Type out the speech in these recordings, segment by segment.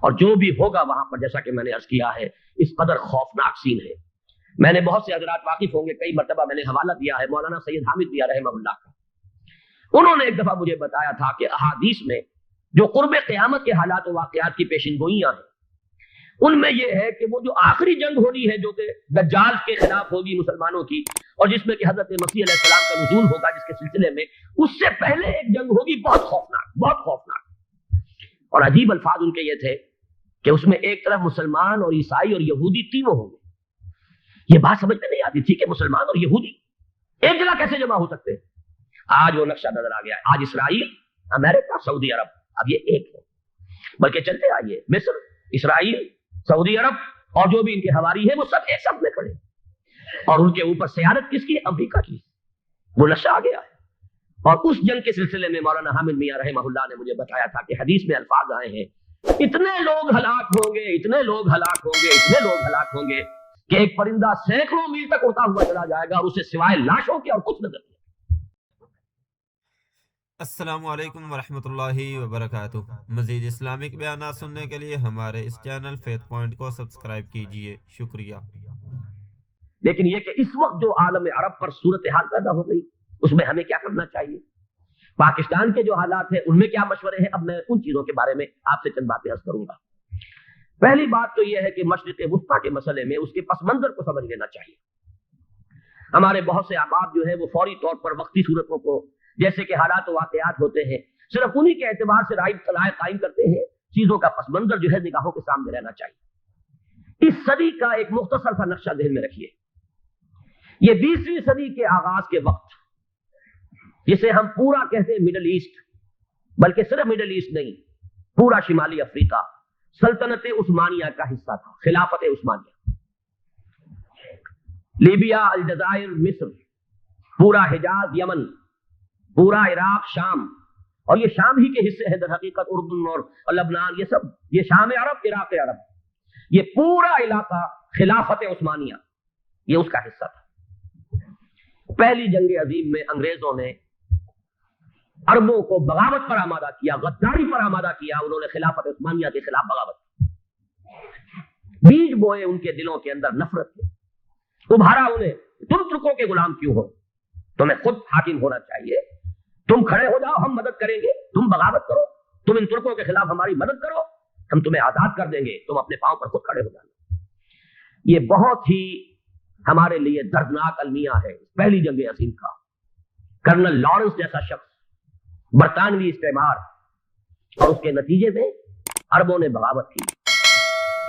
اور جو بھی ہوگا وہاں پر جیسا کہ میں نے عرض کیا ہے اس قدر خوفناک سین ہے. میں نے بہت سے حضرات واقف ہوں گے, کئی مرتبہ میں نے حوالہ دیا ہے مولانا سید حامد دیا رحمہ اللہ کا. انہوں نے ایک دفعہ مجھے بتایا تھا کہ احادیث میں جو قرب قیامت کے حالات و واقعات کی پیشن گوئیاں ہیں ان میں یہ ہے کہ وہ جو آخری جنگ ہونی ہے جو کہ دجال کے خلاف ہوگی مسلمانوں کی, اور جس میں کہ حضرت مسیح علیہ السلام کا نزول ہوگا جس کے سلسلے میں, اس سے پہلے ایک جنگ ہوگی بہت خوفناک, بہت خوفناک. اور عجیب الفاظ ان کے یہ تھے کہ اس میں ایک طرف مسلمان اور عیسائی اور یہودی تینوں ہوں گے. یہ بات سمجھ میں نہیں آتی تھی کہ مسلمان اور یہودی ایک جگہ کیسے جمع ہو سکتے ہیں. آج وہ نقشہ نظر آ گیا ہے. آج اسرائیل, امریکہ, سعودی عرب اب یہ ایک ہے. بلکہ چلتے آئیے, مصر, اسرائیل, سعودی عرب اور جو بھی ان کے حواری ہیں وہ سب ایک ساتھ میں کھڑے, اور ان کے اوپر سیادت کس کی؟ امریکہ کی. وہ نقشہ آ گیا ہے. اور اس جنگ کے سلسلے میں مولانا حامد میاں رحمہ اللہ نے مجھے بتایا تھا کہ حدیث میں الفاظ آئے ہیں اتنے لوگ ہلاک ہوں گے, اتنے لوگ ہلاک ہوں گے, اتنے لوگ ہلاک ہوں گے کہ ایک پرندہ سینکڑوں میل تک اڑتا ہوا چلا جائے گا اور اسے سوائے لاشوں کے اور کچھ نظر نہیں. السلام علیکم ورحمۃ اللہ وبرکاتہ. مزید اسلامک بیانات سننے کے لیے ہمارے اس چینل فیتھ پوائنٹ کو سبسکرائب کیجیے. شکریہ. لیکن یہ کہ اس وقت جو عالم عرب پر صورتحال پیدا ہو گئی اس میں ہمیں کیا کرنا چاہیے, پاکستان کے جو حالات ہیں ان میں کیا مشورے ہیں, اب میں ان چیزوں کے بارے میں آپ سے چند باتیں عرض کروں گا. پہلی بات تو یہ ہے کہ مشرق وسطیٰ کے مسئلے میں اس کے پس منظر کو سمجھ لینا چاہیے. ہمارے بہت سے احباب جو ہے وہ فوری طور پر وقتی صورتوں کو جیسے کہ حالات و واقعات ہوتے ہیں صرف انہی کے اعتبار سے رائے قائم کرتے ہیں. چیزوں کا پس منظر جو ہے نگاہوں کے سامنے رہنا چاہیے. اس صدی کا ایک مختصر سا نقشہ ذہن میں رکھیے. یہ 20ویں صدی کے آغاز کے وقت جسے ہم پورا کہتے ہیں مڈل ایسٹ, بلکہ صرف مڈل ایسٹ نہیں, پورا شمالی افریقہ سلطنت عثمانیہ کا حصہ تھا, خلافت عثمانیہ. لیبیا, الجزائر, مصر, پورا حجاز, یمن, پورا عراق, شام, اور یہ شام ہی کے حصے ہیں در حقیقت, اردن اور لبنان, یہ سب یہ شام عرب, عراق عرب, یہ پورا علاقہ خلافت عثمانیہ یہ اس کا حصہ تھا. پہلی جنگ عظیم میں انگریزوں نے عربوں کو بغاوت پر آمادہ کیا, غداری پر آمادہ کیا. انہوں نے خلافت عثمانیہ کے خلاف بغاوت کی, بیج بوئے ان کے دلوں کے اندر نفرت کے, ابھارا انہیں تم ترکوں کے غلام کیوں ہو, تمہیں خود حاکم ہونا چاہیے, تم کھڑے ہو جاؤ, ہم مدد کریں گے, تم بغاوت کرو, تم ان ترکوں کے خلاف ہماری مدد کرو, ہم تمہیں آزاد کر دیں گے, تم اپنے پاؤں پر خود کھڑے ہو جانا. یہ بہت ہی ہمارے لیے دردناک المیہ ہے پہلی جنگ عظیم کا. کرنل لارنس جیسا شخص, برطانوی استعمار, اور اس کے نتیجے میں عربوں نے بغاوت کی.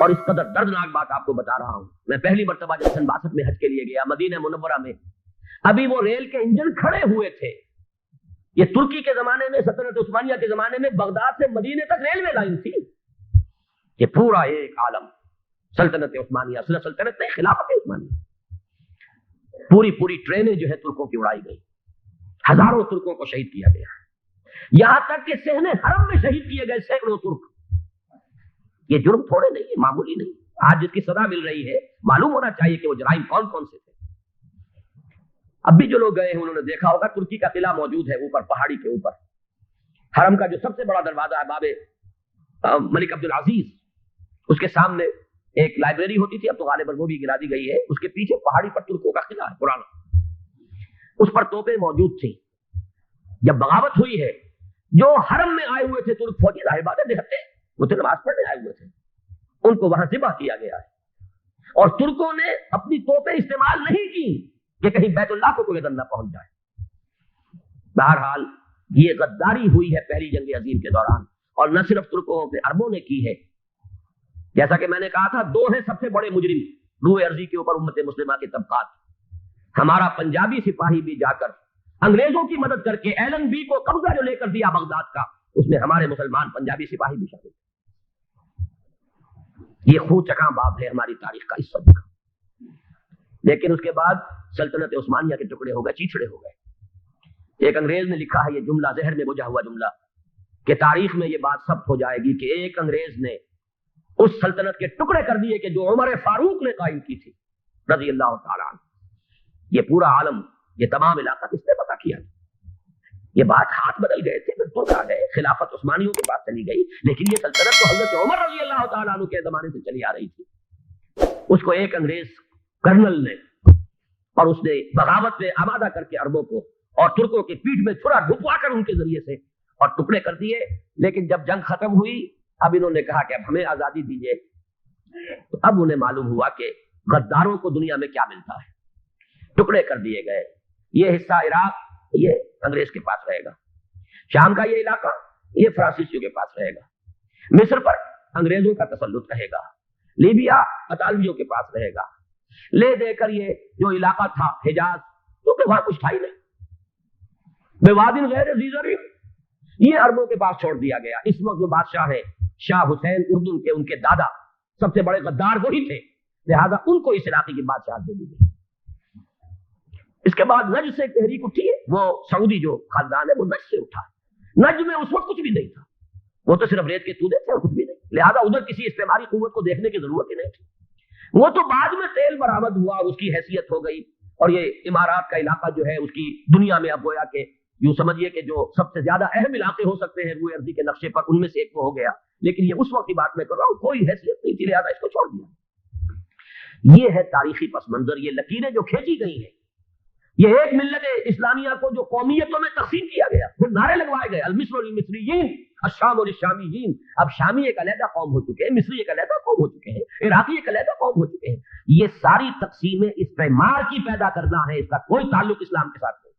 اور اس قدر دردناک بات آپ کو بتا رہا ہوں, میں پہلی مرتبہ جب 1962 میں حج کے لیے گیا مدینہ منورہ میں, ابھی وہ ریل کے انجن کھڑے ہوئے تھے. یہ ترکی کے زمانے میں, سلطنت عثمانیہ کے زمانے میں بغداد سے مدینے تک ریلوے لائن تھی. یہ پورا ایک عالم سلطنت عثمانیہ, سلطنت نہیں, خلافت عثمانیہ, پوری ٹرینیں جو ہے ترکوں کی اڑائی گئی, ہزاروں ترکوں کو شہید کیا گیا, یہاں تک کہ صحن حرم میں شہید کیے گئے سینکڑوں ترک. یہ جرم تھوڑے نہیں ہے, معمولی نہیں. آج جس کی سزا مل رہی ہے معلوم ہونا چاہیے کہ وہ جرائم کون کون سے تھے. اب بھی جو لوگ گئے ہیں انہوں نے دیکھا ہوگا ترکی کا قلعہ موجود ہے اوپر پہاڑی کے اوپر. حرم کا جو سب سے بڑا دروازہ ہے باب ملک عبد العزیز, اس کے سامنے ایک لائبریری ہوتی تھی, اب تو غالباً وہ بھی گرا دی گئی ہے. اس کے پیچھے پہاڑی پر ترکوں کا قلعہ ہے پرانا, اس پر توپیں موجود تھیں. جب بغاوت ہوئی ہے جو حرم میں آئے ہوئے تھے ترک فوجی, ظاہر بات ہے دیکھتے وہ تو نماز پڑھنے آئے ہوئے تھے, ان کو وہاں ذبح کیا گیا ہے. اور ترکوں نے اپنی توپیں استعمال نہیں کی کہ کہیں بیت اللہ کو کوئی اذن نہ پہنچ جائے. بہرحال یہ غداری ہوئی ہے پہلی جنگ عظیم کے دوران, اور نہ صرف ترکوں پہ عربوں نے کی ہے. جیسا کہ میں نے کہا تھا, دو ہیں سب سے بڑے مجرم روئے ارضی کے اوپر امت مسلمہ کے طبقات. ہمارا پنجابی سپاہی بھی جا کر انگریزوں کی مدد کر کے ایلن بی کو قبضہ جو لے کر دیا بغداد کا, اس میں ہمارے مسلمان پنجابی سپاہی بھی شامل. یہ خون چکاں باب ہے ہماری تاریخ کا اس وقت کا. لیکن اس کے بعد سلطنت عثمانیہ کے ٹکڑے ہو گئے, چیچڑے ہو گئے. ایک انگریز نے لکھا ہے یہ جملہ, ذہن میں بجھا ہوا جملہ, کہ تاریخ میں یہ بات ثبت ہو جائے گی کہ ایک انگریز نے اس سلطنت کے ٹکڑے کر دیے کہ جو عمر فاروق نے قائم کی تھی رضی اللہ تعالیٰ عنہ. یہ پورا عالم, یہ تمام علاقہ کس نے پتہ کیا؟ یہ بات ہاتھ بدل گئے تھے، پھر ترک آ گئے، خلافت عثمانیوں کے پاس چلی گئی، لیکن یہ سلطنت تو حضرت عمر رضی اللہ تعالیٰ عنہ کے زمانے سے چلی آ رہی تھی۔ اس کو ایک انگریز کرنل نے، اور اس نے بغاوت میں آمادہ کر کے عربوں کو اور ترکوں کی پیٹھ میں چھرا ڈھپوا کر ان کے ذریعے سے اور ٹکڑے کر دیے۔ لیکن جب جنگ ختم ہوئی، اب انہوں نے کہا کہ اب ہمیں آزادی دیجیے، تو اب انہیں معلوم ہوا کہ غداروں کو دنیا میں کیا ملتا ہے، ٹکڑے کر دیے گئے۔ یہ حصہ عراق یہ انگریز کے پاس رہے گا، شام کا یہ علاقہ یہ فرانسیسیوں کے پاس رہے گا، مصر پر انگریزوں کا تسلط رہے گا، لیبیا اطالویوں کے پاس رہے گا، لے دے کر یہ جو علاقہ تھا حجاز، کیونکہ وہاں کچھ تھا ہی نہیں، بوادن غیر ذی زرع، یہ عربوں کے پاس چھوڑ دیا گیا۔ اس وقت جو بادشاہ ہے شاہ حسین اردن کے، ان کے دادا سب سے بڑے غدار وہی تھے، لہذا ان کو اس علاقے کی بادشاہت دے دی گئی۔ اس کے بعد نجد سے ایک تحریک اٹھی ہے، وہ سعودی جو خاندان ہے وہ نجد سے اٹھا۔ نجد میں اس وقت کچھ بھی نہیں تھا، وہ تو صرف ریت کے تودے تھے اور کچھ بھی نہیں، لہذا ادھر کسی استعماری قوت کو دیکھنے کی ضرورت ہی نہیں تھی۔ وہ تو بعد میں تیل برآمد ہوا اور اس کی حیثیت ہو گئی، اور یہ امارات کا علاقہ جو ہے اس کی دنیا میں اب گویا کہ یوں سمجھیے کہ جو سب سے زیادہ اہم علاقے ہو سکتے ہیں روئے ارضی کے نقشے پر، ان میں سے ایک تو ہو گیا، لیکن یہ اس وقت کی بات میں کر رہا ہوں، کوئی حیثیت نہیں تھی، لہذا اس کو چھوڑ دیا۔ یہ ہے تاریخی پس منظر، یہ لکیریں جو کھینچی گئی ہیں، یہ ایک ملت اسلامیہ کو جو قومیتوں میں تقسیم کیا گیا، پھر نعرے لگوائے گئے المصر للمصریین الشام للشامیین، اب شامی ایک علیحدہ قوم ہو چکے ہیں، مصری ایک علیحدہ قوم ہو چکے ہیں، عراقی ایک علیحدہ قوم ہو چکے ہیں۔ یہ ساری تقسیمیں استعمار کی پیدا کرنا ہے، اس کا کوئی تعلق اسلام کے ساتھ نہیں۔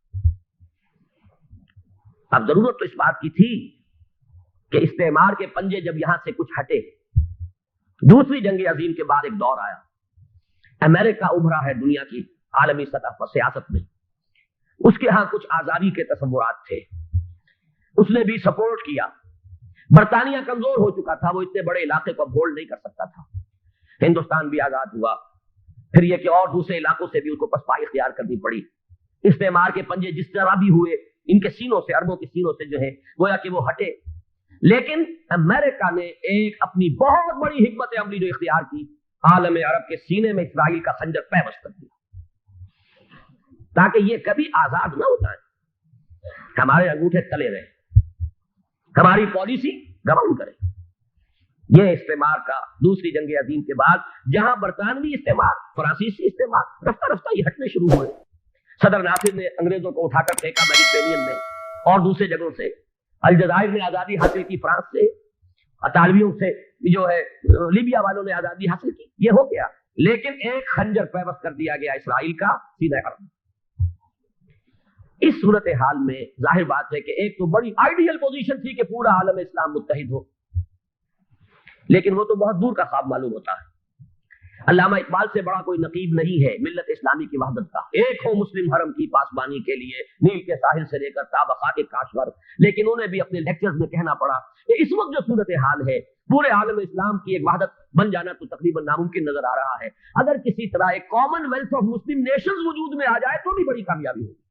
اب ضرورت تو اس بات کی تھی کہ استعمار کے پنجے جب یہاں سے کچھ ہٹے، دوسری جنگ عظیم کے بعد ایک دور آیا، امریکہ ابھرا ہے دنیا کی عالمی سطح پر سیاست میں، اس کے ہاں کچھ آزادی کے تصورات تھے، اس نے بھی سپورٹ کیا۔ برطانیہ کمزور ہو چکا تھا، وہ اتنے بڑے علاقے کو ہولڈ نہیں کر سکتا تھا، ہندوستان بھی آزاد ہوا، پھر یہ کہ اور دوسرے علاقوں سے بھی اس کو پسپائی اختیار کرنی پڑی۔ استعمار کے پنجے جس طرح بھی ہوئے، ان کے سینوں سے، عربوں کے سینوں سے جو ہے گویا کہ وہ ہٹے، لیکن امریکہ نے ایک اپنی بہت بڑی حکمت عملی جو اختیار کی، عالم عرب کے سینے میں اسرائیل کا خنجر پیوست کر دیا، تاکہ یہ کبھی آزاد نہ ہو جائے، ہمارے انگوٹھے تلے رہے، ہماری پالیسی گورن کرے۔ یہ استعمار کا دوسری جنگ عظیم کے بعد، جہاں برطانوی استعمار، فرانسیسی استعمار رفتہ رفتہ یہ ہٹنے شروع ہوئے، صدر ناصر نے انگریزوں کو اٹھا کر پھینکا میڈیٹرینین میں اور دوسرے جگہوں سے، الجزائر نے آزادی حاصل کی فرانس سے، اطالویوں سے جو ہے لیبیا والوں نے آزادی حاصل کی، یہ ہو گیا، لیکن ایک خنجر پیوست کر دیا گیا اسرائیل کا سینہ عرب۔ اس صورتحال میں ظاہر بات ہے کہ ایک تو بڑی آئیڈیل پوزیشن تھی کہ پورا عالم اسلام متحد ہو، لیکن وہ تو بہت دور کا خواب معلوم ہوتا ہے۔ علامہ اقبال سے بڑا کوئی نقیب نہیں ہے ملت اسلامی کی وحدت کا، ایک ہو مسلم حرم کی پاسبانی کے لیے نیل کے ساحل سے لے کر تابقا کے کاشور، لیکن انہیں بھی اپنے لیکچرز میں کہنا پڑا کہ اس وقت جو صورتحال ہے، پورے عالم اسلام کی ایک وحدت بن جانا تو تقریباً ناممکن نظر آ رہا ہے۔ اگر کسی طرح ایک common wealth of Muslim nations وجود میں آ جائے تو بھی بڑی کامیابی ہوگی،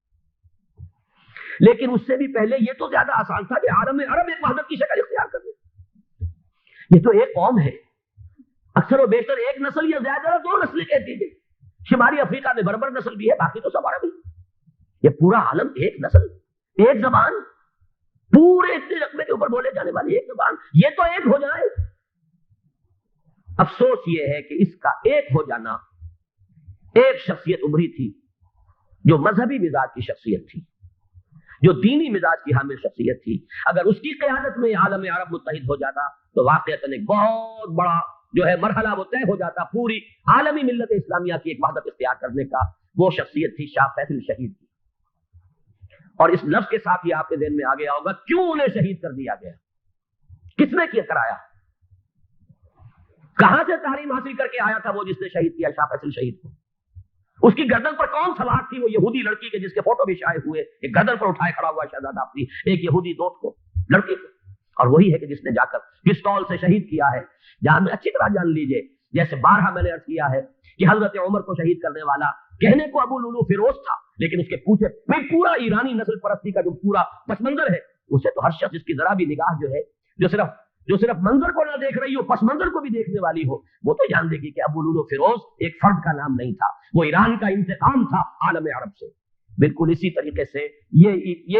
لیکن اس سے بھی پہلے یہ تو زیادہ آسان تھا کہ عالم عرب ایک وحدت کی شکل اختیار کر لے۔ یہ تو ایک قوم ہے، اکثر و بیشتر ایک نسل یا زیادہ دو نسلیں کہتی گئی، شمالی افریقہ میں بربر نسل بھی ہے، باقی تو سب عربی، یہ پورا عالم ایک نسل، ایک زبان، پورے اتنے رقبے کے اوپر بولے جانے والی ایک زبان، یہ تو ایک ہو جائے۔ افسوس یہ ہے کہ اس کا ایک ہو جانا، ایک شخصیت ابھری تھی جو مذہبی مزاج کی شخصیت تھی، جو دینی مزاج کی حامل شخصیت تھی، اگر اس کی قیادت میں عالم عرب متحد ہو جاتا تو واقعتاً ایک بہت بڑا جو ہے مرحلہ وہ طے ہو جاتا پوری عالمی ملت اسلامیہ کی ایک وحدت اختیار کرنے کا۔ وہ شخصیت تھی شاہ فیصل شہید کی، اور اس لفظ کے ساتھ ہی آپ کے ذہن میں آ گیا ہوگا کیوں انہیں شہید کر دیا گیا، کس نے کیا کرایا، کہاں سے تعلیم حاصل کر کے آیا تھا وہ جس نے شہید کیا شاہ فیصل شہید کو، اس کی گردن پر کون سوار تھی، وہ یہودی لڑکی کے جس کے فوٹو بھی شائع ہوئے، ایک گردن پر اٹھائے کھڑا ہوا شہزادہ اپنی ایک یہودی دوست کو، لڑکی کو، اور وہی ہے کہ جس نے جا کر پستول سے شہید کیا ہے۔ جہاں میں اچھی طرح جان لیجئے، جیسے بارہا میں نے عرض کیا ہے کہ حضرت عمر کو شہید کرنے والا کہنے کو ابو لولو فیروز تھا، لیکن اس کے پیچھے پورا ایرانی نسل پرستی کا جو پورا پس منظر ہے، اسے تو ہر شخص اس کی ذرا بھی نگاہ جو ہے جو صرف منظر کو نہ دیکھ رہی ہو، پس منظر کو بھی دیکھنے والی ہو، وہ تو جان دے گی کہ ابو لولو فیروز ایک فرد کا نام نہیں تھا، وہ ایران کا انتقام تھا عالم عرب سے۔ بالکل اسی طریقے سے یہ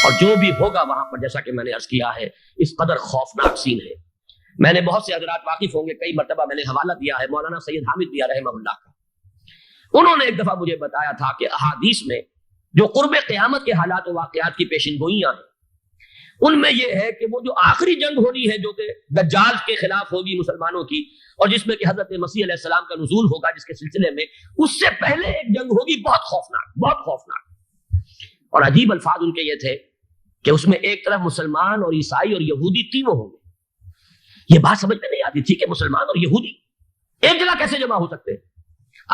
اور جو بھی ہوگا وہاں پر جیسا کہ میں نے عرض کیا ہے اس قدر خوفناک سین ہے. میں نے بہت سے حضرات واقف ہوں گے, کئی مرتبہ میں نے حوالہ دیا ہے مولانا سید حامد میاں رحمہ اللہ کا. انہوں نے ایک دفعہ مجھے بتایا تھا کہ احادیث میں جو قرب قیامت کے حالات و واقعات کی پیشن گوئیاں ہیں ان میں یہ ہے کہ وہ جو آخری جنگ ہونی ہے جو کہ دجال کے خلاف ہوگی مسلمانوں کی, اور جس میں کہ حضرت مسیح علیہ السلام کا نزول ہوگا جس کے سلسلے میں اس سے پہلے ایک جنگ ہوگی بہت خوفناک, بہت خوفناک. اور عجیب الفاظ ان کے یہ تھے کہ اس میں ایک طرف مسلمان اور عیسائی اور یہودی تینوں ہوں گے. یہ بات سمجھ میں نہیں آتی تھی کہ مسلمان اور یہودی ایک جگہ کیسے جمع ہو سکتے ہیں.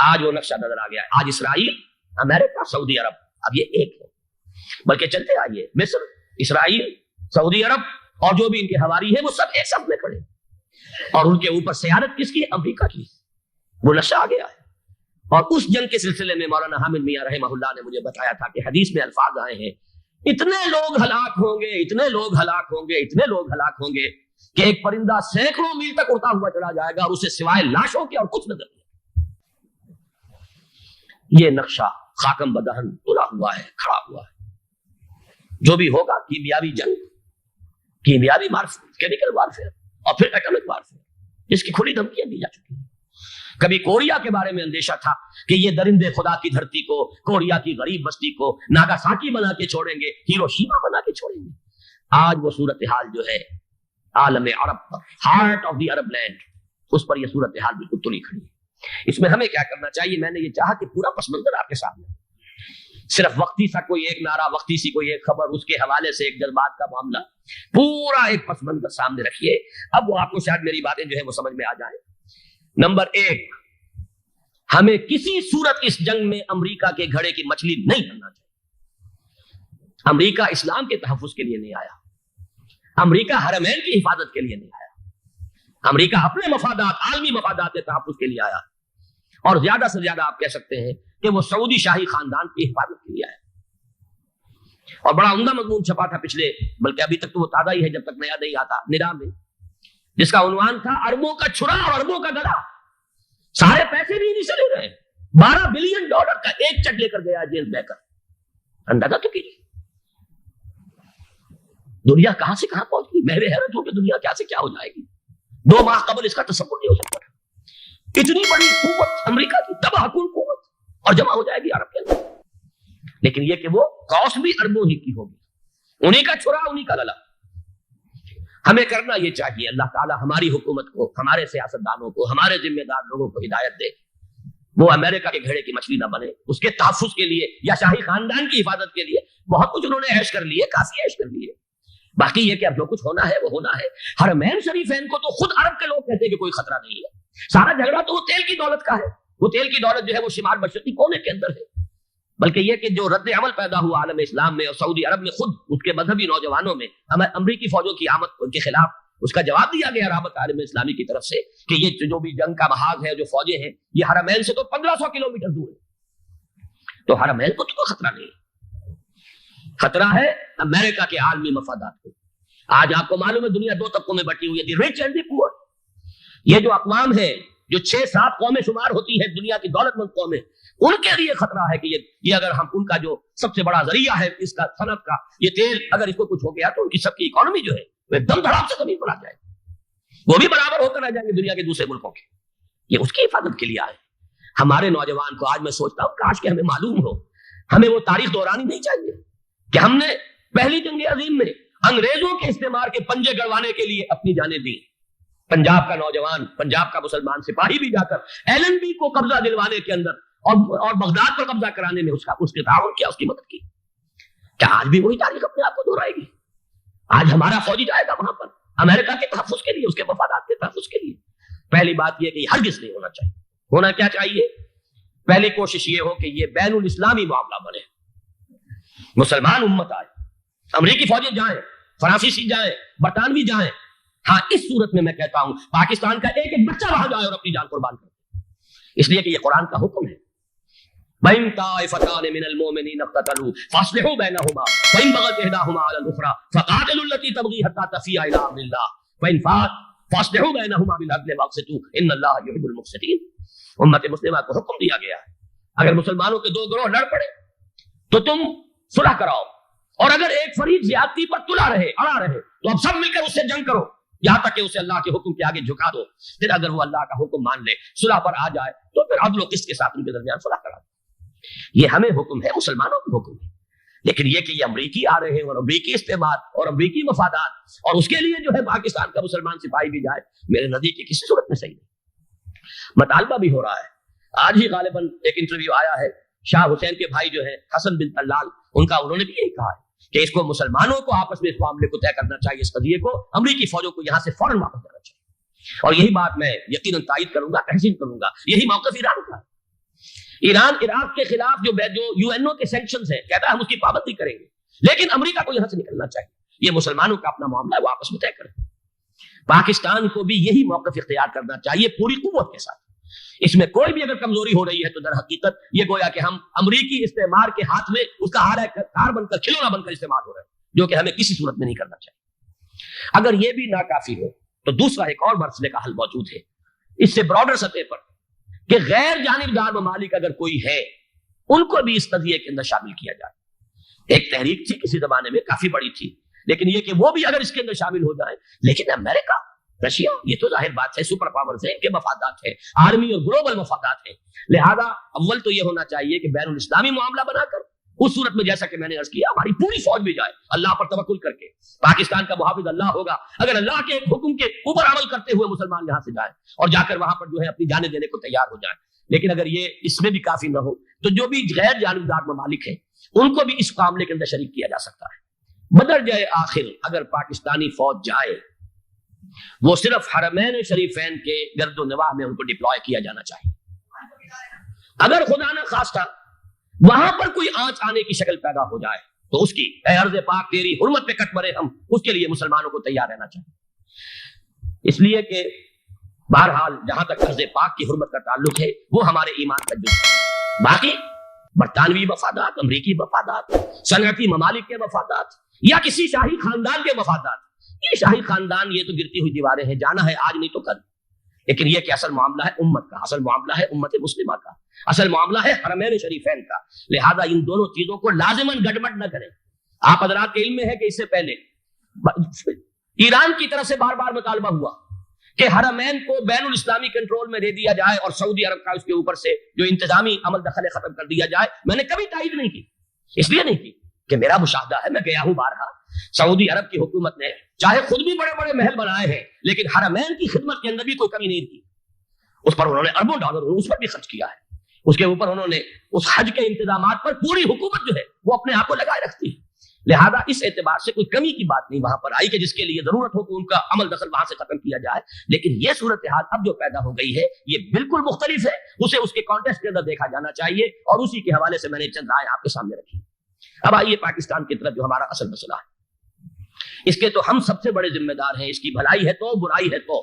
آج وہ نقشہ نظر آ گیا ہے. آج اسرائیل, امریکہ, سعودی عرب اب یہ ایک ہے. بلکہ چلتے آئیے مصر, اسرائیل, سعودی عرب اور جو بھی ان کے حواری ہیں وہ سب ایک صف میں کھڑے, اور ان کے اوپر سیادت کس کی ہے؟ امریکہ کی. وہ نقشہ آ گیا ہے. اور اس جنگ کے سلسلے میں مولانا حامد میاں رحمہ اللہ نے مجھے بتایا تھا کہ حدیث میں الفاظ آئے ہیں اتنے لوگ ہلاک ہوں گے, اتنے لوگ ہلاک ہوں گے, اتنے لوگ ہلاک ہوں گے کہ ایک پرندہ سینکڑوں میل تک اڑتا ہوا چلا جائے گا اور اسے سوائے لاشوں کے اور کچھ نظر نہیں. یہ نقشہ خاکم بدہن تلا ہوا ہے, کھڑا ہوا ہے. جو بھی ہوگا کیمیاوی جنگ, کیمیاوی وارفیئر, کیمیکل وارفیئر اور پھر ایٹمک وارفیئر, جس کی کھلی دھمکیاں دی جا چکی ہیں. کبھی کوریا کے بارے میں اندیشہ تھا کہ یہ درندے خدا کی دھرتی کو, کوریا کی غریب بستی کو ناگاساکی بنا کے چھوڑیں گے, ہیروشیما بنا کے چھوڑیں گے. آج وہ صورتحال جو ہے عالم عرب پر, heart of the Arab land, اس پر یہ صورتحال بالکل تلی کھڑی ہے. اس میں ہمیں کیا کرنا چاہیے؟ میں نے یہ چاہا کہ پورا پس منظر آپ کے سامنے, صرف وقتی سا کوئی ایک نعرہ, وقتی سی کوئی ایک خبر, اس کے حوالے سے ایک جذبات کا معاملہ, پورا ایک پس منظر سامنے رکھیے. اب وہ آپ کو شاید میری باتیں جو ہے وہ سمجھ میں آ جائیں. نمبر 1, ہمیں کسی صورت اس جنگ میں امریکہ کے گھڑے کی مچھلی نہیں بننا چاہیے. امریکہ اسلام کے تحفظ کے لیے نہیں آیا, امریکہ حرمین کی حفاظت کے لیے نہیں آیا, امریکہ اپنے مفادات, عالمی مفادات کے تحفظ کے لیے آیا, اور زیادہ سے زیادہ آپ کہہ سکتے ہیں کہ وہ سعودی شاہی خاندان کی حفاظت کے لیے آیا. اور بڑا عمدہ مضمون چھپا تھا پچھلے, بلکہ ابھی تک تو وہ تازہ ہی ہے جب تک نیا نہیں آتا, ندا میں, جس کا عنوان تھا اربوں کا چھرا اور اربوں کا گلا. سارے پیسے بھی انہیں سے لے رہے ہیں. $12 بلین کا ایک چیک لے کر گیا جیمز بیکر. اندازہ تو کیجیے دنیا کہاں سے کہاں پہنچ گئی. میں حیرت ہوں کہ دنیا کیا سے کیا ہو جائے گی. 2 ماہ قبل اس کا تصور نہیں ہو سکتا تھا. اتنی بڑی قوت امریکہ کی, تباہ کن قوت, اور جمع ہو جائے گی عرب کے اندر. لیکن یہ کہ وہ کاسٹ بھی اربوں ہی کی ہوگی, انہیں کا چھرا, انہیں کا گلا. ہمیں کرنا یہ چاہیے, اللہ تعالیٰ ہماری حکومت کو, ہمارے سیاستدانوں کو, ہمارے ذمہ دار لوگوں کو ہدایت دے, وہ امریکہ کے گھڑے کی مچھلی نہ بنے. اس کے تحفظ کے لیے یا شاہی خاندان کی حفاظت کے لیے بہت کچھ انہوں نے عیش کر لیے, کافی عیش کر لیے. باقی یہ کہ اب جو کچھ ہونا ہے وہ ہونا ہے. حرمین شریفین کو تو خود عرب کے لوگ کہتے ہیں کہ کوئی خطرہ نہیں ہے. سارا جھگڑا تو وہ تیل کی دولت کا ہے. وہ تیل کی دولت جو ہے وہ شمال مشرقی کونے کے اندر ہے. بلکہ یہ کہ جو رد عمل پیدا ہوا عالم اسلام میں اور سعودی عرب میں, خود اس کے مذہبی نوجوانوں میں امریکی فوجوں کی آمد کے خلاف اس کا جواب دیا گیا رابطہ عالم اسلامی کی طرف سے کہ یہ جو بھی جنگ کا محاذ ہے, جو فوجیں ہیں, یہ حرمین سے تو 1500 کلومیٹر دور ہے. تو حرمین کو تو کوئی خطرہ نہیں ہے. خطرہ ہے امریکہ کے عالمی مفادات کو. آج آپ کو معلوم ہے دنیا 2 طبقوں میں بٹی ہوئی ہے, دی رچ اینڈ دی پور. یہ جو اقوام ہے, جو 6-7 قومیں شمار ہوتی ہے دنیا کی دولت مند قومیں, ان کے لیے خطرہ ہے کہ یہ اگر ہم ان کا جو سب سے بڑا ذریعہ ہے اس کا صنعت کا, یہ تیل, اگر اس کو کچھ ہو گیا تو ان کی سب کی اکانومی جو ہے وہ دم دھڑام سے زمین پر آ جائے گی. وہ بھی برابر ہو کر آ جائیں گے دنیا کے دوسرے ملکوں کے. یہ اس کی حفاظت کے لیے آئے. ہمارے نوجوان کو آج میں سوچتا ہوں کاش کہ ہمیں معلوم ہو, ہمیں وہ تاریخ دہرانی نہیں چاہیے کہ ہم نے پہلی جنگ عظیم میں انگریزوں کے استعمار کے پنجے گڑوانے کے لیے اپنی جانیں دی. پنجاب کا نوجوان, پنجاب کا مسلمان سپاہی بھی جا کر ایلن بی کو قبضہ دلوانے کے اندر اور بغداد پر قبضہ کرانے میں اس کے تعاون کیا, اس کی مدد کی. کیا آج بھی وہی تاریخ اپنے آپ کو دہرائے گی؟ آج ہمارا فوجی جائے گا وہاں پر امریکہ کے تحفظ کے لیے, اس کے مفادات کے تحفظ کے لیے. پہلی بات یہ کہ یہ ہرگز نہیں ہونا چاہیے. ہونا کیا چاہیے؟ پہلی کوشش یہ ہو کہ یہ بین الاسلامی معاملہ بنے, مسلمان امت آئے, امریکی فوجیں جائیں, فرانسیسی جائیں, برطانوی جائیں. ہاں اس صورت میں کہتا ہوں پاکستان کا ایک ایک بچہ وہاں جائے اور اپنی جان قربان کرے, اس لیے کہ یہ قرآن کا حکم ہے. وَإِن طَائِفَتَانِ مِنَ الْمُؤْمِنِينَ اقْتَتَلُوا فَأَصْلِحُوا بَيْنَهُمَا وَإِن بَغَتْ إِحْدَاهُمَا عَلَى الْأُخْرَى فَقَاتِلُوا الَّتِي تَبْغِي حَتَّى تَفِيءَ إِلَىٰ أَمْرِ اللَّهِ وَإِن فَاءَتْ فَأَصْلِحُوا بَيْنَهُمَا بِالْعَدْلِ وَأَقْسِطُوا إِنَّ اللَّهَ يُحِبُّ الْمُقْسِطِينَ. امت مسلمہ کو حکم دیا گیا ہے اگر مسلمانوں کے 2 گروہ لڑ پڑے تو تم صلح کراؤ, اور اگر ایک فریق زیادتی پر تلا رہے اڑا رہے تو اب سب مل کر اس سے جنگ کرو یہاں تک کہ اسے اللہ کے حکم کے آگے جھکا دو. پھر اگر وہ اللہ کا حکم مان لے صلح پر آ جائے تو پھر عدل و قسط کے ساتھ ان کے درمیان صلح کرا دو. یہ ہمیں حکم ہے, مسلمانوں کو حکم ہے. لیکن یہ کہ یہ امریکی آ رہے ہیں اور امریکی استعمال اور امریکی مفادات اور اس کے لیے جو ہے پاکستان کا مسلمان سپاہی بھی جائے, میرے نزدیک کی کسی صورت میں صحیح نہیں. مطالبہ بھی ہو رہا ہے. آج ہی غالباً ایک انٹرویو آیا ہے شاہ حسین کے بھائی جو ہے حسن بن طلال, ان کا, انہوں نے بھی یہی کہا ہے کہ اس کو مسلمانوں کو آپس میں اس معاملے کو طے کرنا چاہیے, اس قضیے کو امریکی فوجوں کو یہاں سے فوراً واپس جانا چاہیے. اور یہی بات میں یقیناً تائید کروں گا, تحسین کروں گا. یہی موقف ایران کا. ایران عراق کے خلاف جو یو این او کے سینکشنز ہیں, کہتا ہے ہم اس کی پابندی کریں گے, لیکن امریکہ کو یہاں سے نکلنا چاہیے. یہ مسلمانوں کا اپنا معاملہ ہے, وہ آپس میں طے کریں. پاکستان کو بھی یہی موقف اختیار کرنا چاہیے پوری قوت کے ساتھ. اس میں کوئی بھی اگر کمزوری ہو رہی ہے تو در حقیقت یہ گویا کہ ہم امریکی استعمار کے ہاتھ میں اس کا ہار بن کر, کھلونا بن کر استعمال ہو رہے ہیں, جو کہ ہمیں کسی صورت میں نہیں کرنا چاہیے. اگر یہ بھی ناکافی ہو تو دوسرا ایک اور مسئلے کا حل موجود ہے اس سے براڈر سطح پر, کہ غیر جانبدار ممالک اگر کوئی ہے ان کو بھی اس قضیے کے اندر شامل کیا جائے. ایک تحریک تھی کسی زمانے میں, کافی بڑی تھی, لیکن یہ کہ وہ بھی اگر اس کے اندر شامل ہو جائیں. لیکن امریکہ, رشیا, یہ تو ظاہر بات ہے سپر پاورز ہیں, ان کے مفادات ہیں, آرمی اور گلوبل مفادات ہیں. لہذا اول تو یہ ہونا چاہیے کہ بین الاسلامی معاملہ بنا کر اس صورت میں جیسا کہ میں نے عرض کیا ہماری پوری فوج بھی جائے اللہ پر توکل کر کے. پاکستان کا محافظ اللہ ہوگا. اگر اللہ کے حکم کے اوپر عمل کرتے ہوئے مسلمان یہاں سے جائیں اور جا کر وہاں پر جو ہے اپنی جانیں دینے کو تیار ہو جائیں. لیکن اگر یہ اس میں بھی کافی نہ ہو تو جو بھی غیر جانبدار ممالک ہیں ان کو بھی اس معاملے کے اندر شریک کیا جا سکتا ہے. بدرجہ آخر اگر پاکستانی فوج جائے وہ صرف حرمین شریفین کے گرد و نواح میں ان کو ڈپلوائے کیا جانا چاہیے. اگر خدا نہ خواستہ وہاں پر کوئی آنچ آنے کی شکل پیدا ہو جائے تو اس کی اے عرض پاک تیری حرمت پہ کٹ مرے ہم, اس کے لیے مسلمانوں کو تیار رہنا چاہیے. اس لیے کہ بہرحال جہاں تک عرض پاک کی حرمت کا تعلق ہے وہ ہمارے ایمان کا جز ہے. باقی برطانوی مفادات, امریکی مفادات, صنعتی ممالک کے مفادات یا کسی شاہی خاندان کے مفادات, یہ شاہی خاندان یہ تو گرتی ہوئی دیواریں ہیں, جانا ہے آج نہیں تو کل. لیکن یہ کہ اصل معاملہ ہے امت کا, اصل معاملہ ہے امت مسلمہ کا, اصل معاملہ ہے حرمین شریفین کا. لہذا ان دونوں چیزوں کو لازماً گڑبڑ نہ کریں. آپ حضرات کے علم میں ہے کہ اس سے پہلے ایران کی طرف سے بار بار مطالبہ ہوا کہ حرمین کو بین الاسلامی کنٹرول میں دے دیا جائے اور سعودی عرب کا اس کے اوپر سے جو انتظامی عمل دخل ختم کر دیا جائے. میں نے کبھی تائید نہیں کی, اس لیے نہیں کی کہ میرا مشاہدہ ہے, میں گیا ہوں بارہا, سعودی عرب کی حکومت نے چاہے خود بھی بڑے بڑے محل بنائے ہیں لیکن حرمین کی خدمت کے اندر بھی کوئی کمی نہیں کی. اس پر انہوں نے اربوں ڈالر اس پر بھی خرچ کیا ہے. اس کے اوپر انہوں نے اس حج کے انتظامات پر پوری حکومت جو ہے وہ اپنے آپ کو لگائے رکھتی ہے. لہذا اس اعتبار سے کوئی کمی کی بات نہیں وہاں پر آئی کہ جس کے لیے ضرورت ہو کہ ان کا عمل دخل وہاں سے ختم کیا جائے. لیکن یہ صورتحال اب جو پیدا ہو گئی ہے یہ بالکل مختلف ہے, اسے اس کے کانٹیکسٹ کے اندر دیکھا جانا چاہیے اور اسی کے حوالے سے میں نے چند رائے آپ کے سامنے رکھی. اب آئیے پاکستان کی طرف جو ہمارا اصل مسئلہ ہے, اس کے تو ہم سب سے بڑے ذمہ دار ہیں. اس کی بھلائی ہے تو, برائی ہے تو,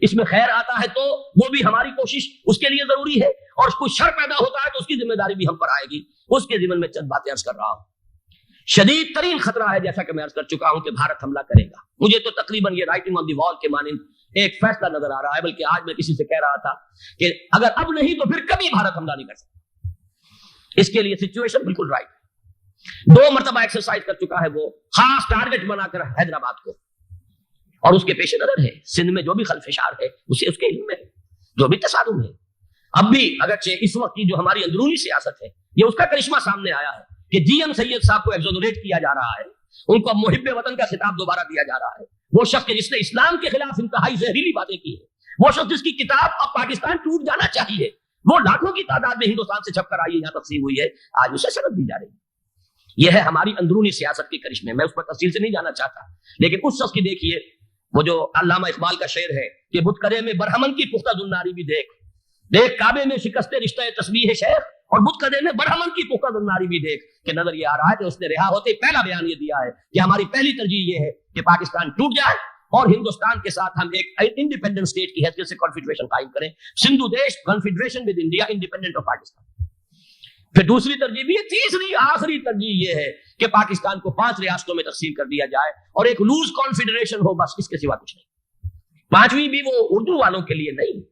اس میں خیر آتا ہے تو وہ بھی ہماری کوشش اس کے لیے ضروری ہے, اور کوئی شر پیدا ہوتا ہے تو اس کی ذمہ داری بھی ہم پر آئے گی. اس کے ذمن میں چند باتیں عرض کر رہا ہوں. شدید ترین خطرہ ہے جیسا کہ میں عرض کر چکا ہوں کہ بھارت حملہ کرے گا. مجھے تو تقریباً یہ رائٹنگ آن دی وال کے مانند ایک فیصلہ نظر آ رہا ہے, بلکہ آج میں کسی سے کہہ رہا تھا کہ اگر اب نہیں تو پھر کبھی بھارت حملہ نہیں کر سکتا. اس کے لیے سچویشن بالکل رائٹ. 2 مرتبہ ایکسرسائز کر چکا ہے وہ, خاص ٹارگٹ بنا کر حیدرآباد کو, اور اس کے پیش نظر ہے سندھ میں جو بھی خلفشار ہے اسے اس کے علم میں جو بھی تصادم ہے. اب بھی اگرچہ اس وقت کی جو ہماری اندرونی سیاست ہے یہ اس کا کرشمہ سامنے آیا ہے کہ جی ایم سید صاحب کو ایگزونریٹ کیا جا رہا ہے, ان کو محب وطن کا خطاب دوبارہ دیا جا رہا ہے. وہ شخص جس نے اسلام کے خلاف انتہائی زہریلی باتیں کی ہیں, وہ شخص جس کی کتاب اب پاکستان ٹوٹ جانا چاہیے, وہ لاکھوں کی تعداد میں ہندوستان سے چھپ کر آئی ہے, یہاں تقسیم ہوئی ہے, آج اسے شرط دی جا رہی ہے. یہ ہے ہماری اندرونی سیاست کے کرشمے. میں اس پر تفصیل سے نہیں جانا چاہتا, لیکن اس شخص کی دیکھیے وہ جو علامہ اقبال کا شعر ہے کہ بت کرے میں برہمن کی پختہ زناری بھی دیکھ, دیکھ کعبے میں شکست رشتہ تسبیح شیخ, اور بت کرے میں برہمن کی پختہ زناری بھی دیکھ. کہ نظر یہ آ رہا ہے کہ اس نے رہا ہوتے پہلا بیان یہ دیا ہے کہ ہماری پہلی ترجیح یہ ہے کہ پاکستان ٹوٹ جائے اور ہندوستان کے ساتھ ہم ایک انڈیپینڈنٹ اسٹیٹ کی حیثیت سے کانفیڈریشن قائم کریں, سندھو دیش confederation with India independent of Pakistan. پھر دوسری ترجیح بھی ہے, تیسری آخری ترجیح یہ ہے کہ پاکستان کو 5 ریاستوں میں تقسیم کر دیا جائے اور ایک لوز کانفیڈریشن ہو, بس اس کے سوا کچھ نہیں. 5ویں بھی وہ اردو والوں کے لیے نہیں,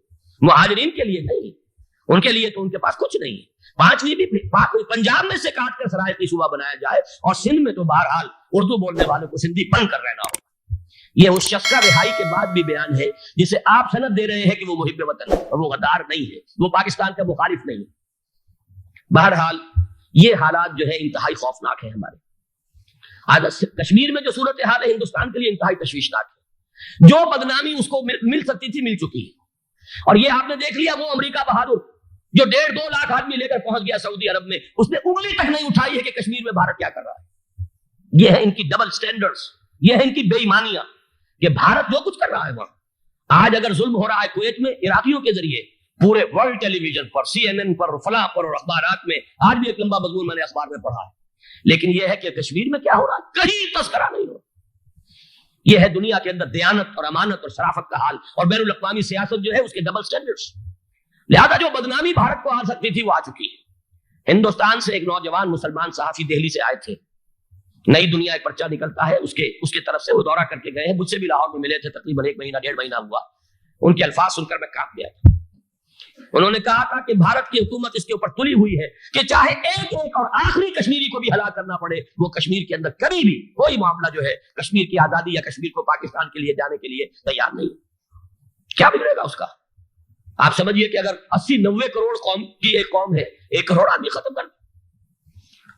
مہاجرین کے لیے نہیں, ان کے لیے تو ان کے پاس کچھ نہیں ہے. 5ویں بھی پنجاب میں سے کاٹ کر سرائکی صوبہ بنایا جائے اور سندھ میں تو بہرحال اردو بولنے والوں کو سندھی بن کر رہنا ہوگا. یہ اس شخص کا رہائی کے بعد بھی بیان ہے جسے آپ سند دے رہے ہیں کہ وہ محب وطن ہے اور وہ غدار نہیں ہے, وہ پاکستان کا مخالف نہیں ہے. بہرحال یہ حالات جو ہے انتہائی خوفناک ہیں ہمارے. آج کشمیر میں جو صورتحال ہے ہندوستان کے لیے انتہائی تشویشناک ہے. جو بدنامی اس کو مل سکتی تھی مل چکی ہے. اور یہ آپ نے دیکھ لیا وہ امریکہ بہادر جو 1.5-2 لاکھ آدمی لے کر پہنچ گیا سعودی عرب میں, اس نے انگلی تک نہیں اٹھائی ہے کہ کشمیر میں بھارت کیا کر رہا ہے. یہ ہے ان کی ڈبل سٹینڈرڈز, یہ ہے ان کی بے ایمانیاں کہ بھارت جو کچھ کر رہا ہے وہاں. آج اگر ظلم ہو رہا ہے کویت میں عراقیوں کے ذریعے پورے ورلڈ ٹیلی ویژن پر, CNN پر, فلاں پر اور اخبارات میں, آج بھی ایک لمبا مضمون میں نے اخبار میں پڑھا ہے. لیکن یہ ہے کہ کشمیر میں کیا ہو رہا ہے کہیں تذکرہ نہیں ہو. یہ ہے دنیا کے اندر دیانت اور امانت اور شرافت کا حال, اور بین الاقوامی سیاست جو ہے اس کے ڈبل سٹینڈرڈز. لہذا جو بدنامی بھارت کو آ سکتی تھی وہ آ چکی ہے. ہندوستان سے ایک نوجوان مسلمان صحافی دہلی سے آئے تھے. نئی دنیا ایک پرچہ نکلتا ہے اس کے طرف سے, وہ دورہ کر کے گئے ہیں. مجھ سے بھی لاہور میں ملے تھے, تقریباً 1 مہینہ 1.5 مہینہ ہوا. ان کے الفاظ سن کر میں کانپ گیا تھا. انہوں نے کہا تھا کہ بھارت کی حکومت اس کے اوپر تلی ہوئی ہے کہ چاہے ایک اور آخری کشمیری کو بھی ہلاک کرنا پڑے, وہ کشمیر کے اندر کبھی بھی کوئی معاملہ جو ہے کشمیر کی آزادی یا کشمیر کو پاکستان کے لیے جانے کے لیے تیار نہیں. کیا بگڑے گا اس کا؟ آپ سمجھیے کہ اگر 80-90 کروڑ قوم کی ایک قوم ہے, 1 کروڑ آدمی ختم کر,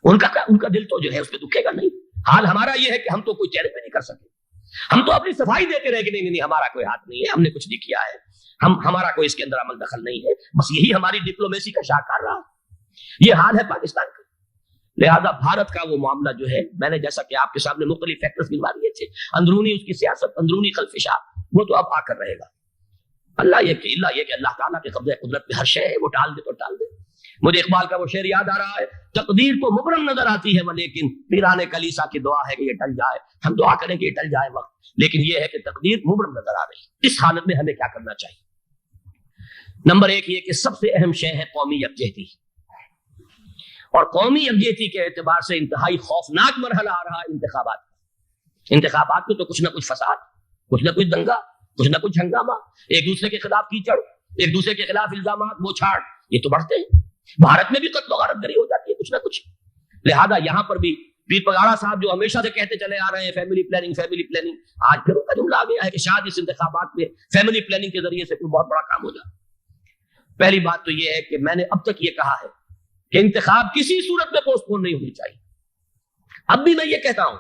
ان کا دل تو جو ہے اس پہ دکھے گا نہیں. حال ہمارا یہ ہے کہ ہم تو کوئی چہرے پہ نہیں کر سکے. ہم تو اپنی صفائی دیتے رہے کہ نہیں ہمارا کوئی ہاتھ نہیں ہے, ہم نے کچھ نہیں کیا ہے, ہمارا کوئی اس کے اندر عمل دخل نہیں ہے. بس یہی ہماری ڈپلومیسی کا شاہکار رہا. یہ حال ہے پاکستان کا. لہذا بھارت کا وہ معاملہ جو ہے, میں نے جیسا کہ آپ کے سامنے مختلف فیکٹرز گنوا دیے تھے, اندرونی اس کی سیاست, اندرونی خلفشات, وہ تو اب آ کر رہے گا. اللہ یہ کہ اللہ تعالیٰ کے قبضہ قدرت میں ہر شے ہے, وہ ٹال دے تو ٹال دے. مجھے اقبال کا وہ شعر یاد آ رہا ہے, تقدیر تو مبرم نظر آتی ہے لیکن پیران کلیسا کی دعا ہے کہ یہ ٹل جائے. ہم دعا کریں کہ یہ ٹل جائے وقت, لیکن یہ ہے کہ تقدیر مبرم نظر آ رہی ہے. اس حالت میں ہمیں کیا کرنا چاہیے؟ نمبر 1 یہ کہ سب سے اہم شے ہے قومی یکجہتی. اور قومی یکجہتی کے اعتبار سے انتہائی خوفناک مرحلہ آ رہا ہے انتخابات. انتخابات میں تو کچھ نہ کچھ فساد, کچھ نہ کچھ دنگا, کچھ نہ کچھ ہنگامہ, ایک دوسرے کے خلاف کیچڑ, ایک دوسرے کے خلاف الزامات, وہ چھاڑ, یہ تو بڑھتے ہیں. بھارت میں بھی قتل و غارت گری ہو جاتی ہے کچھ نہ کچھ. لہذا یہاں پر بھی پیر پگاڑا صاحب جو ہمیشہ سے کہتے چلے آ رہے ہیں فیملی پلاننگ, آج پھر ان کا جملہ آ گیا ہے کہ شاید اس انتخابات میں فیملی پلاننگ کے ذریعے سے کوئی بہت بڑا کام ہو جائے. پہلی بات تو یہ ہے کہ میں نے اب تک یہ کہا ہے کہ انتخاب کسی صورت میں پوسٹ پون نہیں ہونی چاہیے. اب بھی میں یہ کہتا ہوں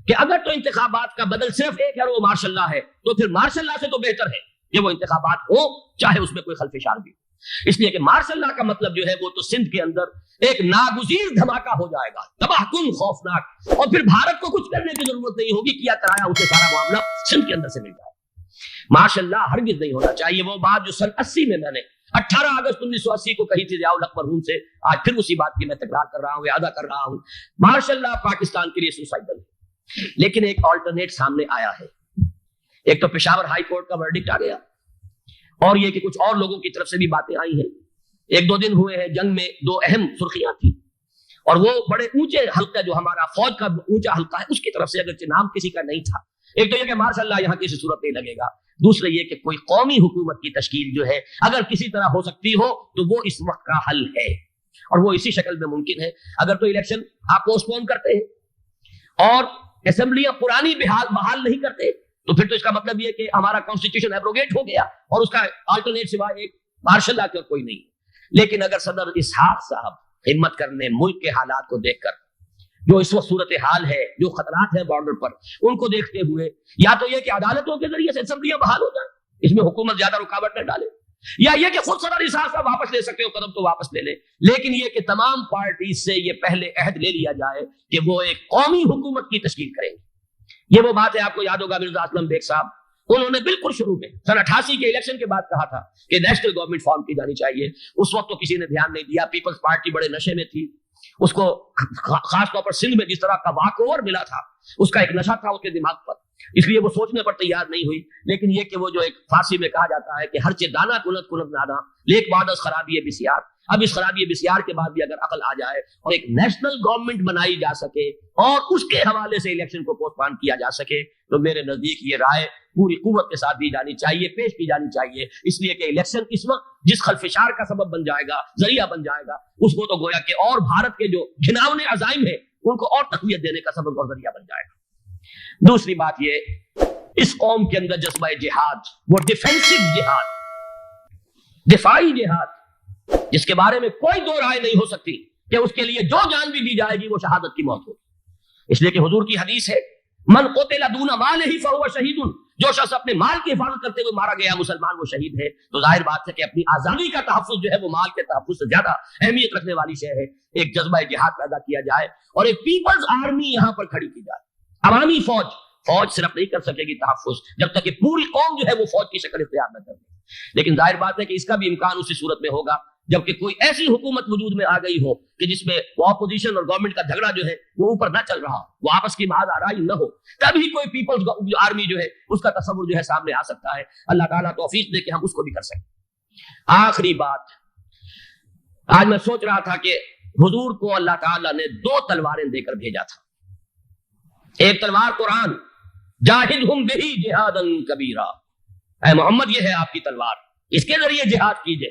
کہ اگر تو انتخابات کا بدل صرف ایک ہے اور وہ مارشل لا ہے, تو پھر مارشل لا سے تو بہتر ہے کہ وہ انتخابات ہو چاہے اس میں کوئی خلفشار بھی ہو. اس لیے کہ مارشل لا کا مطلب جو ہے وہ تو سندھ کے اندر ایک ناگزیر دھماکہ ہو جائے گا, تباہ کن, خوفناک, اور پھر بھارت کو کچھ کرنے کی ضرورت نہیں ہوگی, کیا کرایا اسے سارا معاملہ سندھ کے اندر سے مل جائے. مارشل لا ہرگز نہیں ہونا چاہیے. وہ بات جو سن 80 میں نے 18 اگست 1980 کو کہی تھی ضیاء الحق مرحوم سے, آج پھر اسی بات کی میں تکرار کر رہا ہوں, اعادہ کر رہا ہوں. مارشل لا پاکستان کے لیے سوسائڈل ہے, لیکن ایک آلٹرنیٹ سامنے آیا ہے. ایک تو پشاور ہائی کورٹ کا ورڈکٹ آ گیا, اور یہ کہ کچھ اور لوگوں کی طرف سے بھی باتیں آئی ہیں. 1-2 دن ہوئے ہیں, جنگ میں 2 اہم سرخیاں تھیں, اور وہ بڑے اونچے حلقہ جو ہمارا فوج کا اونچا حلقہ ہے اس کی طرف سے اگرچہ نام کسی کا نہیں تھا. ایک تو یہ کہ ماشاء اللہ یہاں کسی صورت نہیں لگے گا, دوسرے یہ کہ کوئی قومی حکومت کی تشکیل جو ہے اگر کسی طرح ہو سکتی ہو تو وہ اس وقت کا حل ہے, اور وہ اسی شکل میں ممکن ہے. اگر تو الیکشن آپ پوسٹ پون کرتے ہیں اور اسمبلیاں پرانی بحال نہیں کرتے, تو پھر تو اس کا مطلب یہ کہ ہمارا کانسٹیٹیوشن ایبروگیٹ ہو گیا اور اس کا آلٹرنیٹ سوائے ایک مارشل لا کے اور کوئی نہیں. لیکن اگر صدر اسحاق صاحب ہمت کرنے ملک کے حالات کو دیکھ کر, جو اس وقت صورتحال ہے, جو خطرات ہیں بارڈر پر, ان کو دیکھتے ہوئے یا تو یہ کہ عدالتوں کے ذریعے سے اسمبلیاں بحال ہو جائیں, اس میں حکومت زیادہ رکاوٹ نہ ڈالے, یا یہ کہ خود صدر اسحاق صاحب واپس لے سکتے ہو قدم تو واپس لے لیں, لیکن یہ کہ تمام پارٹیز سے یہ پہلے عہد لے لیا جائے کہ وہ ایک قومی حکومت کی تشکیل کریں گے. یہ وہ بات ہے, آپ کو یاد ہوگا مرزا اسلم بیگ صاحب, انہوں نے بالکل شروع میں سن 88 کے الیکشن کے بعد کہا تھا کہ نیشنل گورنمنٹ فارم کی جانی چاہیے. اس وقت تو کسی نے دھیان نہیں دیا, پیپلز پارٹی بڑے نشے میں تھی, اس کو خاص طور پر سندھ میں جس طرح کا واک اوور ملا تھا اس کا ایک نشہ تھا اس کے دماغ پر, اس لیے وہ سوچنے پر تیار نہیں ہوئی. لیکن یہ کہ وہ جو ایک فارسی میں کہا جاتا ہے کہ ہر چے دانا کنت کنت نادا لیک بعد از خرابی بسیار, اب اس خرابی بسیار کے بعد بھی اگر عقل آ جائے اور ایک نیشنل گورنمنٹ بنائی جا سکے اور اس کے حوالے سے الیکشن کو پوسٹ پون کیا جا سکے تو میرے نزدیک یہ رائے پوری قوت کے ساتھ دی جانی چاہیے، پیش کی جانی چاہیے، اس لیے کہ الیکشن اس وقت جس خلفشار کا سبب بن جائے گا، ذریعہ بن جائے گا، اس کو تو گویا کہ اور بھارت کے جو گھناونے عزائم ہیں ان کو اور تقویت دینے کا سبب اور ذریعہ بن جائے گا۔ دوسری بات یہ، اس قوم کے اندر جذبہ جہاد، وہ ڈیفینسو جہاد، دفاعی جہاد، جس کے بارے میں کوئی دو رائے نہیں ہو سکتی کہ اس کے لیے جو جان بھی دی جائے گی وہ شہادت کی موت ہوگی، اس لیے کہ حضور کی حدیث ہے من قتل دون مالہ فہو شہید، جو شخص اپنے مال کی حفاظت کرتے ہوئے مارا گیا مسلمان وہ شہید ہے۔ تو ظاہر بات ہے کہ اپنی آزادی کا تحفظ جو ہے وہ مال کے تحفظ سے زیادہ اہمیت رکھنے والی شے ہے۔ ایک جذبہ جہاد پیدا کیا جائے اور ایک پیپلز آرمی یہاں پر کھڑی کی جائے، عوامی فوج۔ فوج صرف نہیں کر سکے گی تحفظ جب تک کہ پوری قوم جو ہے وہ فوج کی شکل اختیار نہ کر لے، لیکن ظاہر بات ہے کہ اس کا بھی امکان اسی صورت میں ہوگا جبکہ کوئی ایسی حکومت وجود میں آ گئی ہو کہ جس میں وہ اپوزیشن اور گورنمنٹ کا جھگڑا جو ہے وہ اوپر نہ چل رہا ہو، وہ آپس کی محض آرائی نہ ہو، تبھی کوئی پیپلز آرمی جو ہے اس کا تصور جو ہے سامنے آ سکتا ہے۔ اللہ تعالیٰ توفیق دے کہ ہم اس کو بھی کر سکیں۔ آخری بات، آج میں سوچ رہا تھا کہ حضور کو اللہ تعالیٰ نے 2 تلواریں دے کر بھیجا تھا۔ ایک تلوار قرآن، جاہدہم بہ جہادا کبیرا، اے محمد یہ ہے آپ کی تلوار، اس کے ذریعے جہاد کیجئے،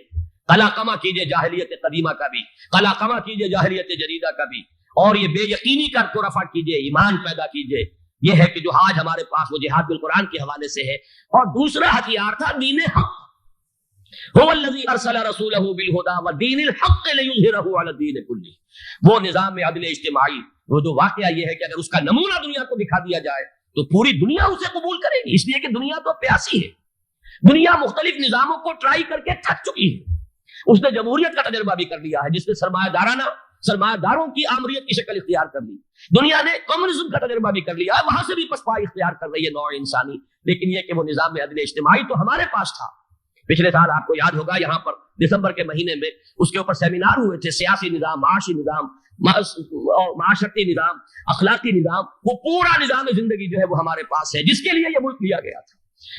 قلع کما کیجئے جاہلیت قدیمہ کا بھی، قلع کما کیجئے جاہلیت جدیدہ کا بھی، اور یہ بے یقینی کا رفع کیجئے، ایمان پیدا کیجئے۔ یہ ہے کہ جو آج ہمارے پاس وہ جہاد بالقرآن کے حوالے سے ہے۔ اور دوسرا ہتھیار تھا دین حق، هو الذی ارسل رسولہ بالہدی ودین الحق لیظہرہ علی الدین کلہ، وہ نظام عدل اجتماعی، وہ جو واقعہ یہ ہے کہ اگر اس کا نمونہ دنیا کو دکھا دیا جائے تو پوری دنیا اسے قبول کرے گی، اس لیے کہ دنیا تو پیاسی ہے، دنیا مختلف نظاموں کو ٹرائی کر کے تھک چکی ہے۔ اس نے جمہوریت کا تجربہ بھی کر لیا ہے جس نے سرمایہ داروں کی آمریت کی شکل اختیار کر لی، دنیا نے کمیونزم کا تجربہ بھی کر لیا ہے، وہاں سے بھی پسپائی اختیار کر رہی ہے نوع انسانی، لیکن یہ کہ وہ نظام عدل اجتماعی تو ہمارے پاس تھا۔ پچھلے سال آپ کو یاد ہوگا یہاں پر دسمبر کے مہینے میں اس کے اوپر سیمینار ہوئے تھے، سیاسی نظام، معاشی نظام، معاشرتی نظام، اخلاقی نظام، وہ پورا نظام زندگی جو ہے وہ ہمارے پاس ہے جس کے لیے یہ ملک لیا گیا تھا،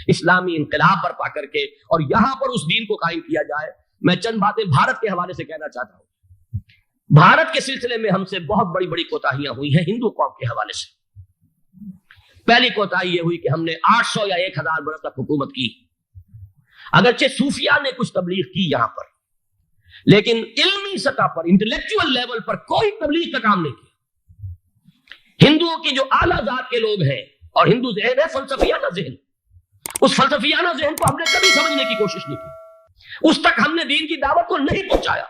اسلامی انقلاب برپا کر کے، اور یہاں پر اس دین کو قائم کیا جائے۔ میں چند باتیں بھارت کے حوالے سے کہنا چاہتا ہوں۔ بھارت کے سلسلے میں ہم سے بہت بڑی بڑی کوتاہیاں ہوئی ہیں ہندو قوم کے حوالے سے۔ پہلی کوتاہی یہ ہوئی کہ ہم نے 800 یا 1000 برس تک حکومت کی، اگرچہ صوفیاء نے کچھ تبلیغ کی یہاں پر، لیکن علمی سطح پر، انٹلیکچوئل لیول پر کوئی تبلیغ کا کام نہیں کیا۔ ہندوؤں کی جو اعلیٰ ذات کے لوگ ہیں، اور ہندو ذہن ہے فلسفیانہ ذہن، اس فلسفیانہ ذہن کو ہم نے کبھی سمجھنے کی کوشش نہیں کی، اس تک ہم نے دین کی دعوت کو نہیں پہنچایا۔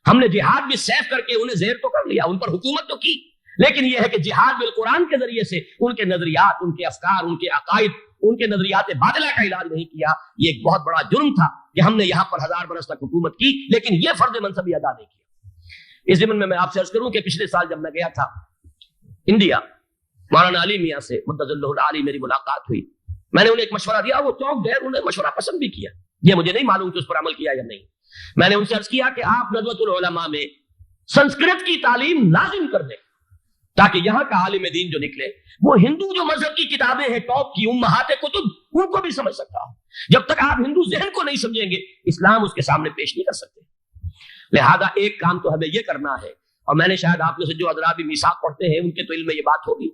ہم نے جہاد بھی سیف کر کے انہیں زیر تو کر لیا، ان پر حکومت تو کی، لیکن یہ ہے کہ جہاد بالقرآن کے ذریعے سے ان کے نظریات، ان کے افکار، ان کے عقائد، ان کے نظریات باطلہ کا علاج نہیں کیا۔ یہ ایک بہت بڑا جرم تھا کہ ہم نے یہاں پر 1000 برس تک حکومت کی لیکن یہ فرض منصبی ادا نہیں کیا۔ اس ضمن میں آپ سے عرض کروں کہ پچھلے سال جب میں گیا تھا انڈیا، مولانا علی میاں سے مدظ اللہ العالی میری ملاقات ہوئی، میں نے انہیں ایک مشورہ دیا، وہ چونک گئے، انہوں نے مشورہ پسند بھی کیا، یہ مجھے نہیں معلوم کہ اس پر عمل کیا یا نہیں۔ میں نے ان سے عرض کیا کہ آپ ندوۃ العلماء میں سنسکرت کی تعلیم لازم کر دیں تاکہ یہاں کا عالم دین جو نکلے وہ ہندو جو مذہب کی کتابیں ہیں ٹاپ کی امہات کتب ان کو بھی سمجھ سکتا ہو۔ جب تک آپ ہندو ذہن کو نہیں سمجھیں گے اسلام اس کے سامنے پیش نہیں کر سکتے۔ لہذا ایک کام تو ہمیں یہ کرنا ہے، اور میں نے شاید آپ میں سے جو حضرات بھی میثاق پڑھتے ہیں ان کے تو علم میں یہ بات ہوگی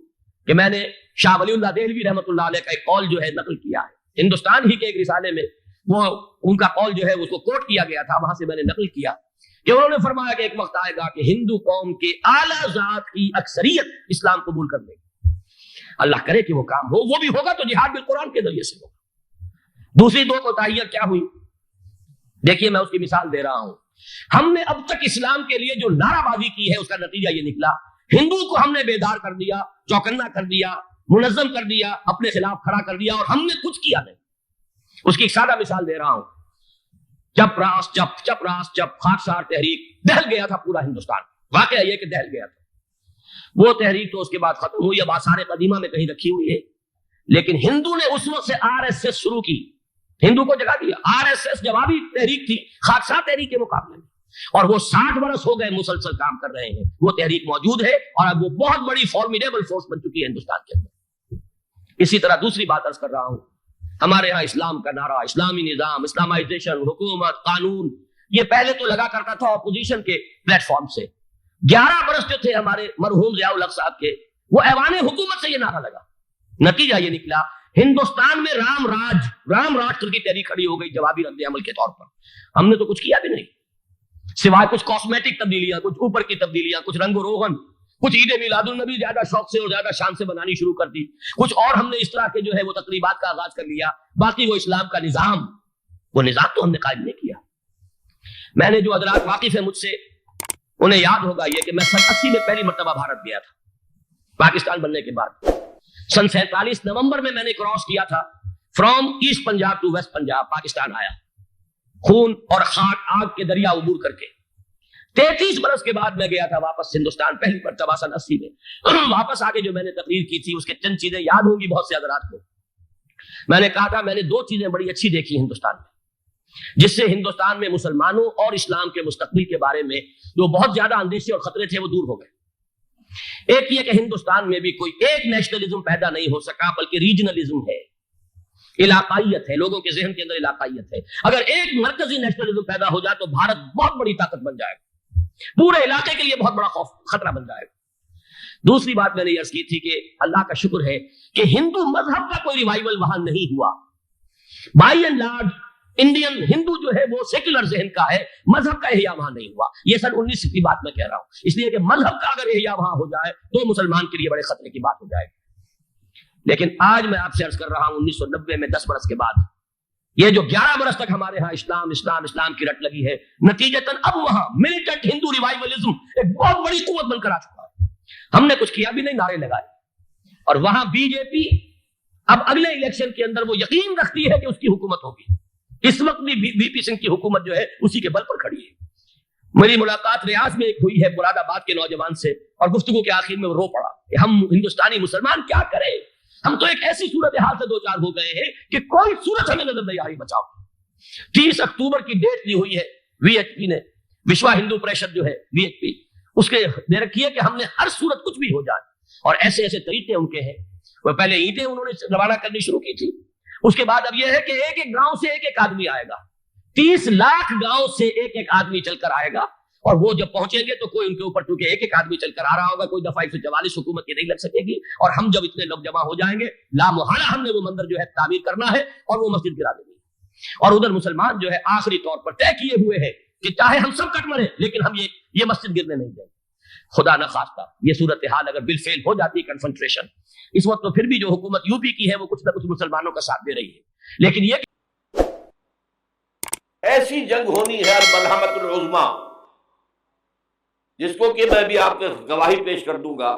کہ میں نے شاہ ولی اللہ دہلوی رحمۃ اللہ علیہ کا ایک قول جو ہے نقل کیا ہے، ہندوستان ہی کے ایک رسالے میں وہ ان کا قول جو ہے اس کو کوٹ کیا گیا تھا، وہاں سے میں نے نقل کیا کہ انہوں نے فرمایا کہ ایک وقت آئے گا کہ ہندو قوم کے اعلیٰ ذات کی اکثریت اسلام قبول کر لے گی۔ اللہ کرے کہ وہ کام ہو، وہ بھی ہوگا تو جہاد بالقرآن کے ذریعے سے ہوگا۔ دوسری 2 کوتاہیاں کیا ہوئی؟ دیکھیے میں اس کی مثال دے رہا ہوں۔ ہم نے اب تک اسلام کے لیے جو نعرہ بازی کی ہے اس کا نتیجہ یہ نکلا، ہندو کو ہم نے بیدار کر دیا، چوکنا کر دیا، منظم کر دیا، اپنے خلاف کھڑا کر دیا، اور ہم نے کچھ کیا نہیں۔ اس کی ایک سادہ مثال دے رہا ہوں۔ چپ راس چپ خاکسار تحریک دہل گیا تھا پورا ہندوستان، واقعہ یہ کہ دہل گیا تھا وہ تحریک، تو اس کے بعد ختم ہوئی، اب آثار قدیمہ میں کہیں رکھی ہوئی ہے، لیکن ہندو نے اس وقت سے RSS شروع کی، ہندو کو جگہ دیا۔ RSS جوابی تحریک تھی خاکسار تحریک کے مقابلے میں، اور وہ 60 برس ہو گئے مسلسل کام کر رہے ہیں، وہ تحریک موجود ہے اور اب وہ بہت بڑی فارمیڈیبل فورس بن چکی ہے ہندوستان کے اندر۔ اسی طرح دوسری بات عرض کر رہا ہوں، ہمارے ہاں اسلام کا نعرہ، اسلامی نظام، اسلامائزیشن، حکومت، قانون، یہ پہلے تو لگا کرتا تھا اپوزیشن کے پلیٹ فارم سے. 11 برس جو تھے ہمارے مرحوم ضیاء الحق صاحب کے، وہ ایوان حکومت سے یہ نعرہ لگا. نتیجہ یہ نکلا ہندوستان میں رام راشٹر کی تحریک کھڑی ہو گئی جوابی رد عمل کے طور پر. ہم نے تو کچھ کیا بھی نہیں سوائے کچھ کاسمیٹک تبدیلیاں، کچھ اوپر کی تبدیلیاں، کچھ رنگ و روغن، کچھ عید میلاد النبی زیادہ شوق سے اور زیادہ شان سے بنانی شروع کر دی، کچھ اور ہم نے اس طرح کے جو ہے وہ تقریبات کا آغاز کر لیا. باقی وہ اسلام کا نظام، وہ نظام تو ہم نے قائم نہیں کیا. میں نے جو حضرات واقف ہیں مجھ سے انہیں یاد ہوگا یہ کہ میں سن 80 میں پہلی مرتبہ بھارت گیا تھا پاکستان بننے کے بعد. سن 47 نومبر میں نے کراس کیا تھا from east Punjab to west Punjab. Pakistan آیا خون اور خاک آگ کے دریا عبور کر کے. 33 برس کے بعد میں گیا تھا واپس ہندوستان پہلی مرتبہ سن 80 میں. واپس آ کے جو میں نے تقریر کی تھی اس کے چند چیزیں یاد ہوں گی بہت سے حضرات کو. میں نے کہا تھا میں نے 2 چیزیں بڑی اچھی دیکھی ہندوستان میں جس سے ہندوستان میں مسلمانوں اور اسلام کے مستقبل کے بارے میں جو بہت زیادہ اندیشے اور خطرے تھے وہ دور ہو گئے. ایک یہ کہ ہندوستان میں بھی کوئی ایک نیشنلزم پیدا نہیں ہو سکا بلکہ ریجنلزم ہے، علاقائیت ہے، لوگوں کے ذہن کے اندر علاقائیت ہے. اگر ایک مرکزی نیشنلزم پیدا ہو جائے تو بھارت بہت بڑی طاقت بن جائے گا، پورے علاقے کے لیے بہت بڑا خطرہ بن جائے گا. دوسری بات میں نے عرض کی تھی کہ اللہ کا شکر ہے کہ ہندو مذہب کا کوئی ریوائول وہاں نہیں ہوا. بائی اینڈ لارج انڈین ہندو جو ہے وہ سیکولر ذہن کا ہے، مذہب کا احیاء وہاں نہیں ہوا. یہ سن 19 کی بات میں کہہ رہا ہوں، اس لیے کہ مذہب کا اگر احیاء وہاں ہو جائے تو مسلمان کے لیے بڑے خطرے کی بات ہو جائے گی. لیکن آج میں آپ سے عرض کر رہا ہوں 1990 میں 10 برس کے بعد یہ جو 11 برس تک ہمارے ہاں اسلام کی رٹ لگی ہے، نتیجتاً اب وہاں ملیٹنٹ ہندو ریوائولزم ایک بہت بڑی قوت بن کر آ چکا ہے. ہم نے کچھ کیا بھی نہیں، نعرے لگائے. اور وہاں بی جے پی اب اگلے الیکشن کے اندر وہ یقین رکھتی ہے کہ اس کی حکومت ہوگی. اس وقت بھی بی پی سنگھ کی حکومت جو ہے اسی کے بل پر کھڑی ہے. میری ملاقات ریاض میں ایک ہوئی ہے مراد آباد کے نوجوان سے، اور گفتگو کے آخر میں وہ رو پڑا کہ ہم ہندوستانی مسلمان کیا کریں، ہم تو ایک ایسی صورتحال سے 2-4 ہو گئے ہیں کہ کوئی صورت ہمیں نظر نہیں آ رہی. بچاؤ. 30 اکتوبر کی ڈیٹ دی ہوئی ہے وی ایچ پی نے، وشوا ہندو پریشد جو ہے وی ایچ پی، اس کے دے رکھی ہے کہ ہم نے ہر صورت کچھ بھی ہو جائے. اور ایسے ایسے طریقے ان کے ہیں. وہ پہلے اینٹیں انہوں نے روانہ کرنی شروع کی تھی، اس کے بعد اب یہ ہے کہ ایک ایک گاؤں سے ایک ایک آدمی آئے گا. 30 لاکھ گاؤں سے ایک ایک آدمی چل کر آئے گا. اور وہ جب پہنچیں گے تو کوئی ان کے اوپر چونکہ ایک ایک آدمی چل کر آ رہا ہوگا، کوئی دفعہ 144 حکومت کی نہیں لگ سکے گی. اور ہم جب اتنے لوگ جمع ہو جائیں گے لا محالہ ہم نے وہ مندر جو ہے تعمیر کرنا ہے اور وہ مسجد گرا دینی ہے. اور ادھر مسلمان جو ہے آخری طور پر طے کیے ہوئے ہیں کہ چاہے ہم سب کٹ مرے لیکن ہم یہ مسجد گرنے نہیں دیں گے. خدا نہ خواستہ یہ صورتحال اگر بالفعل ہو جاتی ہے کنفنٹریشن اس وقت، تو پھر بھی جو حکومت یو پی کی ہے وہ کچھ نہ کچھ مسلمانوں کا ساتھ دے رہی ہے. لیکن یہ ایسی جنگ ہونی ہے الملحمۃ العظمیٰ، جس کو کہ میں بھی آپ کو گواہی پیش کر دوں گا،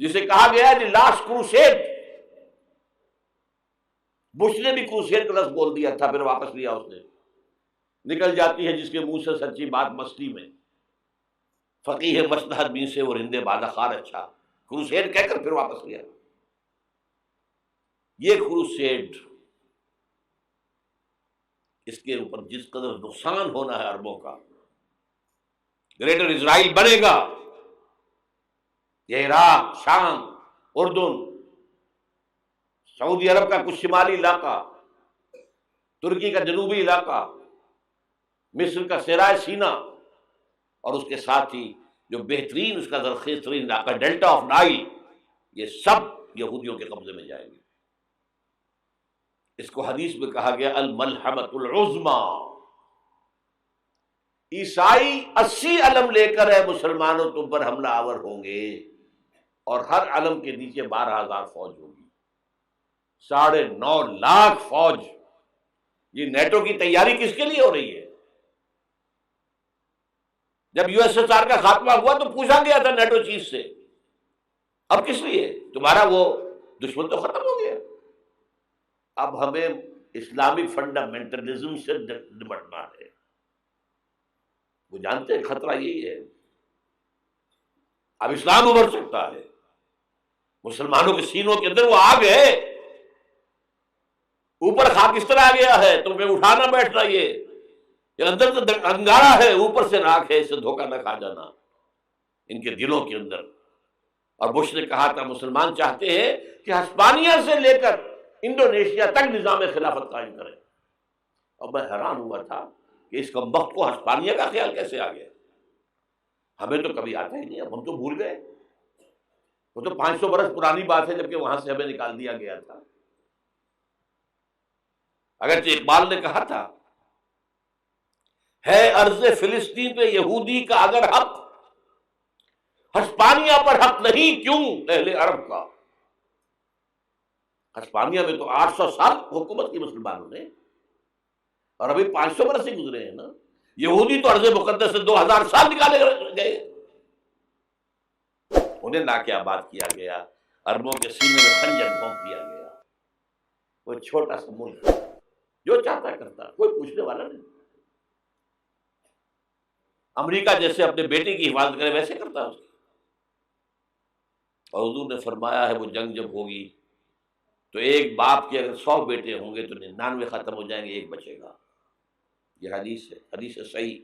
جسے کہا گیا ہے لاسٹ کروسیڈ. بش نے بھی کروسیڈ کا لفظ بول دیا تھا، پھر واپس لیا اس نے. نکل جاتی ہے جس کے منہ سے سچی بات مستی میں، فقیہ مصلحت بھی سے وہ رندے بادہ خار اچھا، کروسیڈ کہہ کر پھر واپس لیا. یہ کروسیڈ، اس کے اوپر جس قدر نقصان ہونا ہے عربوں کا، گریٹر اسرائیل بنے گا، یہ عراق، شام، اردن، سعودی عرب کا کچھ شمالی علاقہ، ترکی کا جنوبی علاقہ، مصر کا صحرائے سینا، اور اس کے ساتھ ہی جو بہترین اس کا زرخیز ترین علاقہ ڈیلٹا آف نائل، یہ سب یہودیوں کے قبضے میں جائیں گے. اس کو حدیث میں کہا گیا الملحمۃ العظمیٰ. عیسائی 80 علم لے کر ہے مسلمانوں تم پر حملہ آور ہوں گے، اور ہر علم کے نیچے 12,000 فوج ہوگی، 9.5 لاکھ فوج. یہ نیٹو کی تیاری کس کے لیے ہو رہی ہے؟ جب یو ایس ایس آر کا خاتمہ ہوا تو پوچھا گیا تھا نیٹو چیف سے، اب کس لیے؟ تمہارا وہ دشمن تو ختم ہو گیا، اب ہمیں اسلامی فنڈامنٹلزم سے نمٹنا ہے. وہ جانتے ہیں خطرہ یہی ہے، اب اسلام ابھر سکتا ہے. مسلمانوں کے سینوں کے اندر وہ آگ ہے، اوپر خاک اس طرح آ گیا ہے تو میں اٹھانا بیٹھنا، یہ اندر تو انگارہ ہے، اوپر سے راکھ ہے، اس سے دھوکہ نہ کھا جانا ان کے دلوں کے اندر. اور بش نے کہا تھا مسلمان چاہتے ہیں کہ ہسپانیہ سے لے کر انڈونیشیا تک نظام خلافت قائم کریں. اور میں حیران ہوا تھا کہ اس کمبخت کو ہسپانیہ کا خیال کیسے آ گیا؟ ہمیں تو کبھی آتا ہی نہیں، ہم تو بھول گئے، وہ تو 500 برس پرانی بات ہے جبکہ وہاں سے ہمیں نکال دیا گیا تھا۔ اگرچہ اقبال نے کہا تھا ہے ارض فلسطین پہ یہودی کا اگر حق، ہسپانیہ پر حق نہیں کیوں اہل عرب کا؟ ہسپانیہ میں تو 800 سال حکومت کی مسلمانوں نے، اور ابھی 500 برس سے گزرے ہیں نا۔ یہودی تو ارض مقدس سے 2000 سال نکالے گئے، انہیں لا کے آباد کیا گیا، عربوں کے سینے میں خنجر بھونک دیا گیا۔ وہ چھوٹا سا ملک جو چاہتا کرتا، کوئی پوچھنے والا نہیں۔ امریکہ جیسے اپنے بیٹے کی حفاظت کرے ویسے کرتا ہے اس کی۔ اور حضور نے فرمایا ہے وہ جنگ جب ہوگی تو ایک باپ کے اگر 100 بیٹے ہوں گے تو 99 ختم ہو جائیں گے، ایک بچے گا۔ یہ حدیث ہے، حدیث ہے صحیح۔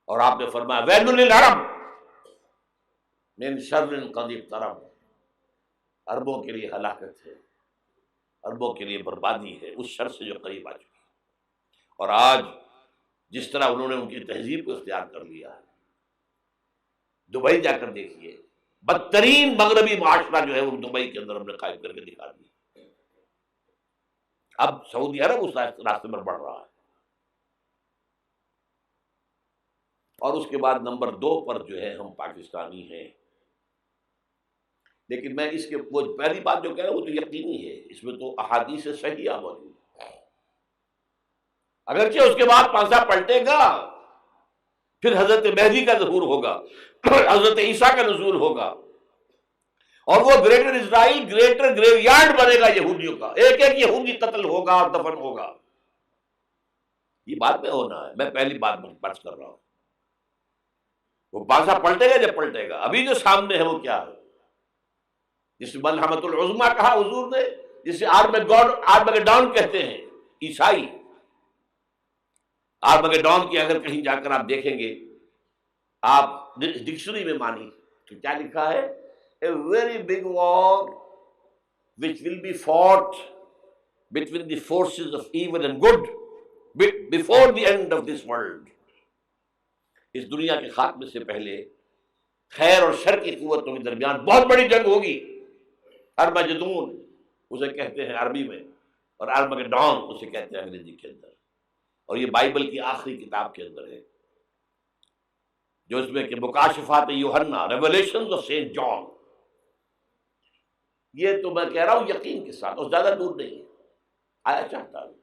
اور آپ نے فرمایا ویل للعرب من شر قد اقترب، عربوں کے لیے ہلاکت ہے، عربوں کے لیے بربادی ہے اس شر سے جو قریب آ چکی ہے۔ اور آج جس طرح انہوں نے ان کی تہذیب کو اختیار کر لیا ہے، دبئی جا کر دیکھیے، بدترین مغربی معاشرہ جو ہے وہ دبئی کے اندر ہم نے قائم کر کے دکھا دیا۔ اب سعودی عرب اس راستے پر بڑھ رہا ہے۔ اور اس کے بعد نمبر 2 پر جو ہے ہم پاکستانی ہیں، لیکن میں اس کے وہ پہلی بات جو کہہ رہا ہوں وہ تو یقینی ہے، اس میں تو احادیث صحیحہ موجود ہے۔ اگرچہ اس کے بعد پانسا پلٹے گا، پھر حضرت مہدی کا ظہور ہوگا، حضرت عیسیٰ کا نزول ہوگا، اور وہ گریٹر اسرائیل گریٹر گریو یارڈ بنے گا یہودیوں کا، ایک ایک یہودی قتل ہوگا اور دفن ہوگا۔ یہ بات میں ہونا ہے، میں پہلی بات بحث کر رہا ہوں۔ وہ پانسا پلٹے گا جب پلٹے گا، ابھی جو سامنے ہے وہ کیا ہے؟ جس ملحمۃ العظمیٰ کہا حضور نے، جسے آرمگیڈون کہتے ہیں عیسائی۔ آرمگیڈون کی اگر کہیں جا کر آپ دیکھیں گے، آپ ڈکشنری میں مانی تو کیا لکھا ہے؟ A very big war which will be fought between the forces of evil and good before the end of this world۔ اس دنیا کے خاتمے سے پہلے خیر اور شر کی قوتوں کے درمیان بہت بڑی جنگ ہوگی۔ ارمجدون اسے کہتے ہیں عربی میں، اور آرمگیڈون اسے کہتے ہیں انگریزی کے اندر، اور یہ بائبل کی آخری کتاب کے اندر ہے، جو اس میں کہ مکاشفات یوحنا، ریولیشنز آف سینٹ جان۔ یہ تو میں کہہ رہا ہوں یقین کے ساتھ، اور زیادہ دور نہیں ہے، آیا چاہتا ہوں۔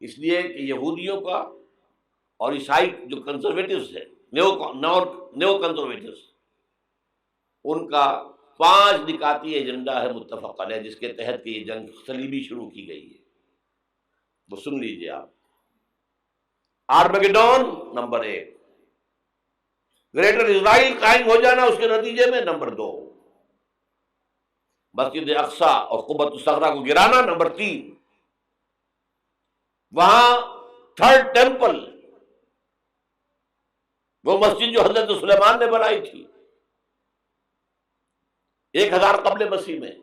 اس لیے کہ یہودیوں کا اور عیسائی جو کنزرویٹوز ہیں، نیو کنزرویٹوز، ان کا 5 نکاتی ایجنڈا ہے متفق علیہ، جس کے تحت کہ یہ جنگ صلیبی شروع کی گئی ہے۔ وہ سن لیجیے آپ۔ آرمگیڈون نمبر 1، گریٹر اسرائیل قائم ہو جانا اس کے نتیجے میں نمبر 2، مسجد اقصیٰ اور قبۃ الصغریٰ کو گرانا نمبر 3، وہاں 3rd ٹیمپل، وہ مسجد جو حضرت سلیمان نے بنائی تھی 1000 قبل مسیح میں،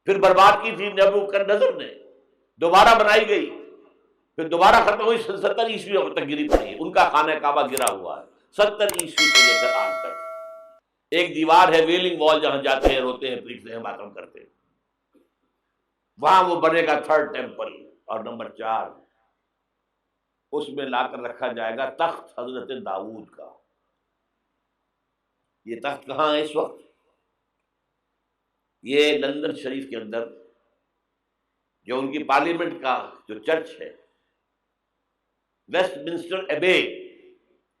پھر برباد کی تھی نبوکدنضر نے، دوبارہ بنائی گئی، پھر دوبارہ ختم ہوئی 70 عیسوی تک گری پڑی۔ ان کا خانہ کعبہ گرا ہوا ہے 70 عیسوی سے لے کر آج تک۔ ایک دیوار ہے ویلنگ وال، جہاں جاتے ہیں، روتے ہیں، پیٹتے ہیں، ماتم کرتے ہیں، وہاں وہ بنے گا 3rd ٹیمپل۔ اور نمبر 4، اس میں لا کر رکھا جائے گا تخت حضرت داؤد کا۔ یہ تخت کہاں ہے اس وقت؟ یہ لندن شریف کے اندر جو ان کی پارلیمنٹ کا جو چرچ ہے، ویسٹ منسٹر ایبے،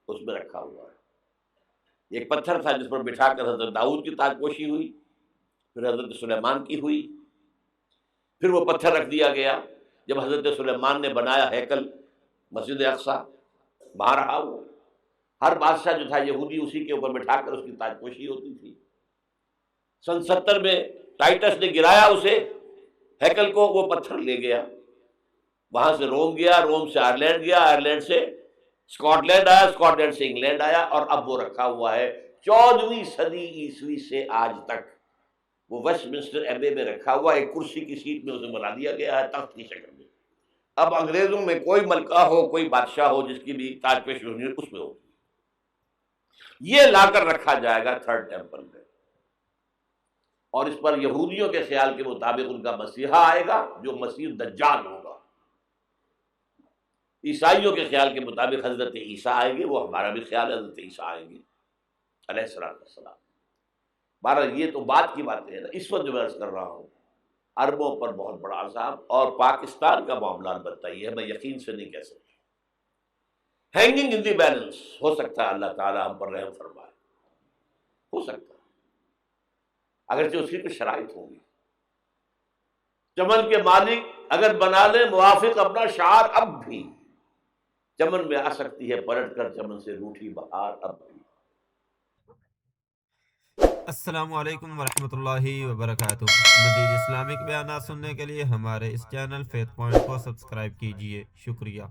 اس میں رکھا ہوا ہے۔ ایک پتھر تھا جس پر بٹھا کر حضرت داؤد کی تاج پوشی ہوئی، پھر حضرت سلیمان کی ہوئی، پھر وہ پتھر رکھ دیا گیا جب حضرت سلیمان نے بنایا ہیکل مسجد اقصیٰ، وہاں رہا وہ۔ ہر بادشاہ جو تھا یہودی اسی کے اوپر بٹھا کر اس کی تاج پوشی ہوتی تھی۔ سن 70 میں ٹائٹس نے گرایا اسے، ہیکل کو، وہ پتھر لے گیا، وہاں سے روم گیا، روم سے آئرلینڈ گیا، آئرلینڈ سے اسکاٹ لینڈ آیا، اسکاٹ لینڈ سے انگلینڈ آیا، اور اب وہ رکھا ہوا ہے 14ویں صدی عیسوی سے آج تک۔ وہ ویسٹمنسٹر ایبے میں رکھا ہوا ایک کرسی کی سیٹ میں اسے بنا دیا گیا ہے تخت کی شکل میں. اب انگریزوں میں کوئی ملکہ ہو کوئی بادشاہ ہو جس کی بھی تاج پیش ہونی ہے اس میں ہو. یہ لا کر رکھا جائے گا تھرڈ ٹیمپل میں, اور اس پر یہودیوں کے خیال کے مطابق ان کا مسیحا آئے گا جو مسیح دجال ہوگا. عیسائیوں کے خیال کے مطابق حضرت عیسیٰ آئیں گے, وہ ہمارا بھی خیال ہے حضرت عیسیٰ آئیں گے علیہ السلام. بہرحال یہ تو بات کی باتیں ہیں نا. اس وقت جو میں عرض کر رہا ہوں عربوں پر بہت بڑا عذاب, اور پاکستان کا معاملہ البتہ یہ ہے, میں یقین سے نہیں کہہ سکتا. ہینگنگ ان دی بیلنس, ہو سکتا ہے اللہ تعالیٰ ہم پر رحم فرمائے, ہو سکتا ہے, اگرچہ اس کی کچھ شرائط ہوگی. چمن کے مالک اگر بنا لیں موافق اپنا شعار, اب بھی چمن میں آ سکتی ہے پلٹ کر چمن سے روٹھی بہار. اب بھی. السلام علیکم ورحمۃ اللہ وبرکاتہ. مزید اسلامک بیانات سننے کے لیے ہمارے اس چینل فیت پوائنٹ کو سبسکرائب کیجیے. شکریہ.